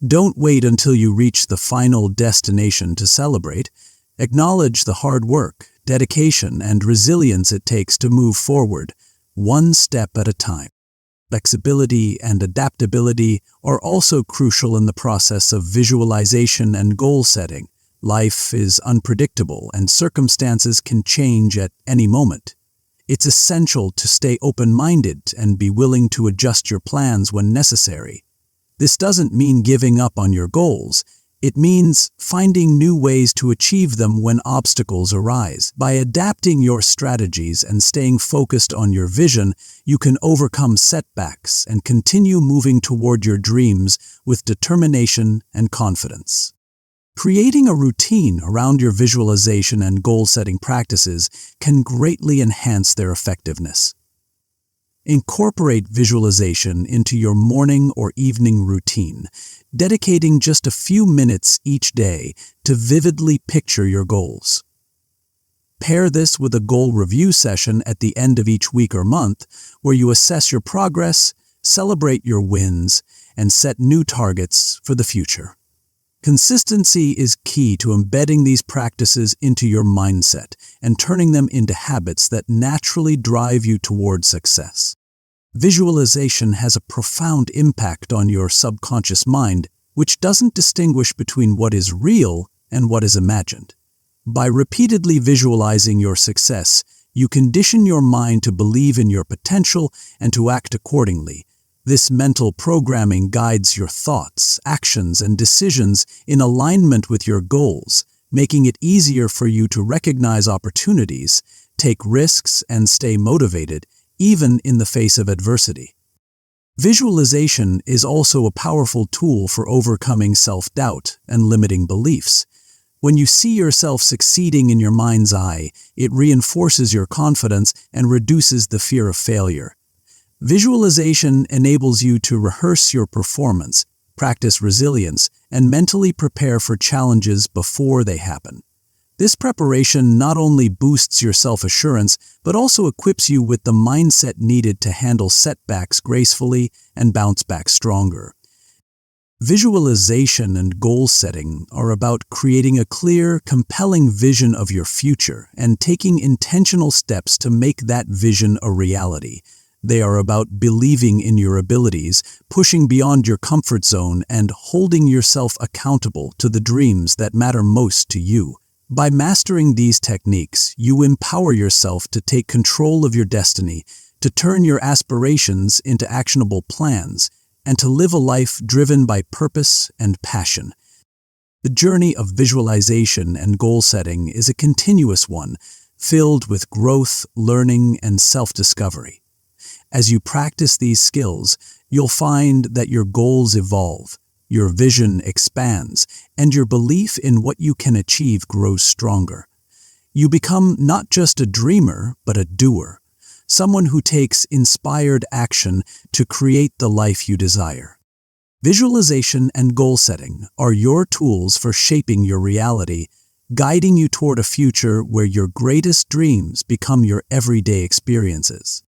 Don't wait until you reach the final destination to celebrate. Acknowledge the hard work, dedication, and resilience it takes to move forward, one step at a time. Flexibility and adaptability are also crucial in the process of visualization and goal setting. Life is unpredictable and circumstances can change at any moment. It's essential to stay open-minded and be willing to adjust your plans when necessary. This doesn't mean giving up on your goals. It means finding new ways to achieve them when obstacles arise. By adapting your strategies and staying focused on your vision, you can overcome setbacks and continue moving toward your dreams with determination and confidence. Creating a routine around your visualization and goal-setting practices can greatly enhance their effectiveness. Incorporate visualization into your morning or evening routine, dedicating just a few minutes each day to vividly picture your goals. Pair this with a goal review session at the end of each week or month, where you assess your progress, celebrate your wins, and set new targets for the future. Consistency is key to embedding these practices into your mindset and turning them into habits that naturally drive you toward success. Visualization has a profound impact on your subconscious mind, which doesn't distinguish between what is real and what is imagined. By repeatedly visualizing your success, you condition your mind to believe in your potential and to act accordingly. This mental programming guides your thoughts, actions, and decisions in alignment with your goals, making it easier for you to recognize opportunities, take risks, and stay motivated, even in the face of adversity. Visualization is also a powerful tool for overcoming self-doubt and limiting beliefs. When you see yourself succeeding in your mind's eye, it reinforces your confidence and reduces the fear of failure. Visualization enables you to rehearse your performance, practice resilience, and mentally prepare for challenges before they happen. This preparation not only boosts your self-assurance, but also equips you with the mindset needed to handle setbacks gracefully and bounce back stronger. Visualization and goal setting are about creating a clear, compelling vision of your future and taking intentional steps to make that vision a reality. They are about believing in your abilities, pushing beyond your comfort zone, and holding yourself accountable to the dreams that matter most to you. By mastering these techniques, you empower yourself to take control of your destiny, to turn your aspirations into actionable plans, and to live a life driven by purpose and passion. The journey of visualization and goal setting is a continuous one, filled with growth, learning, and self-discovery. As you practice these skills, you'll find that your goals evolve, your vision expands, and your belief in what you can achieve grows stronger. You become not just a dreamer, but a doer, someone who takes inspired action to create the life you desire. Visualization and goal setting are your tools for shaping your reality, guiding you toward a future where your greatest dreams become your everyday experiences.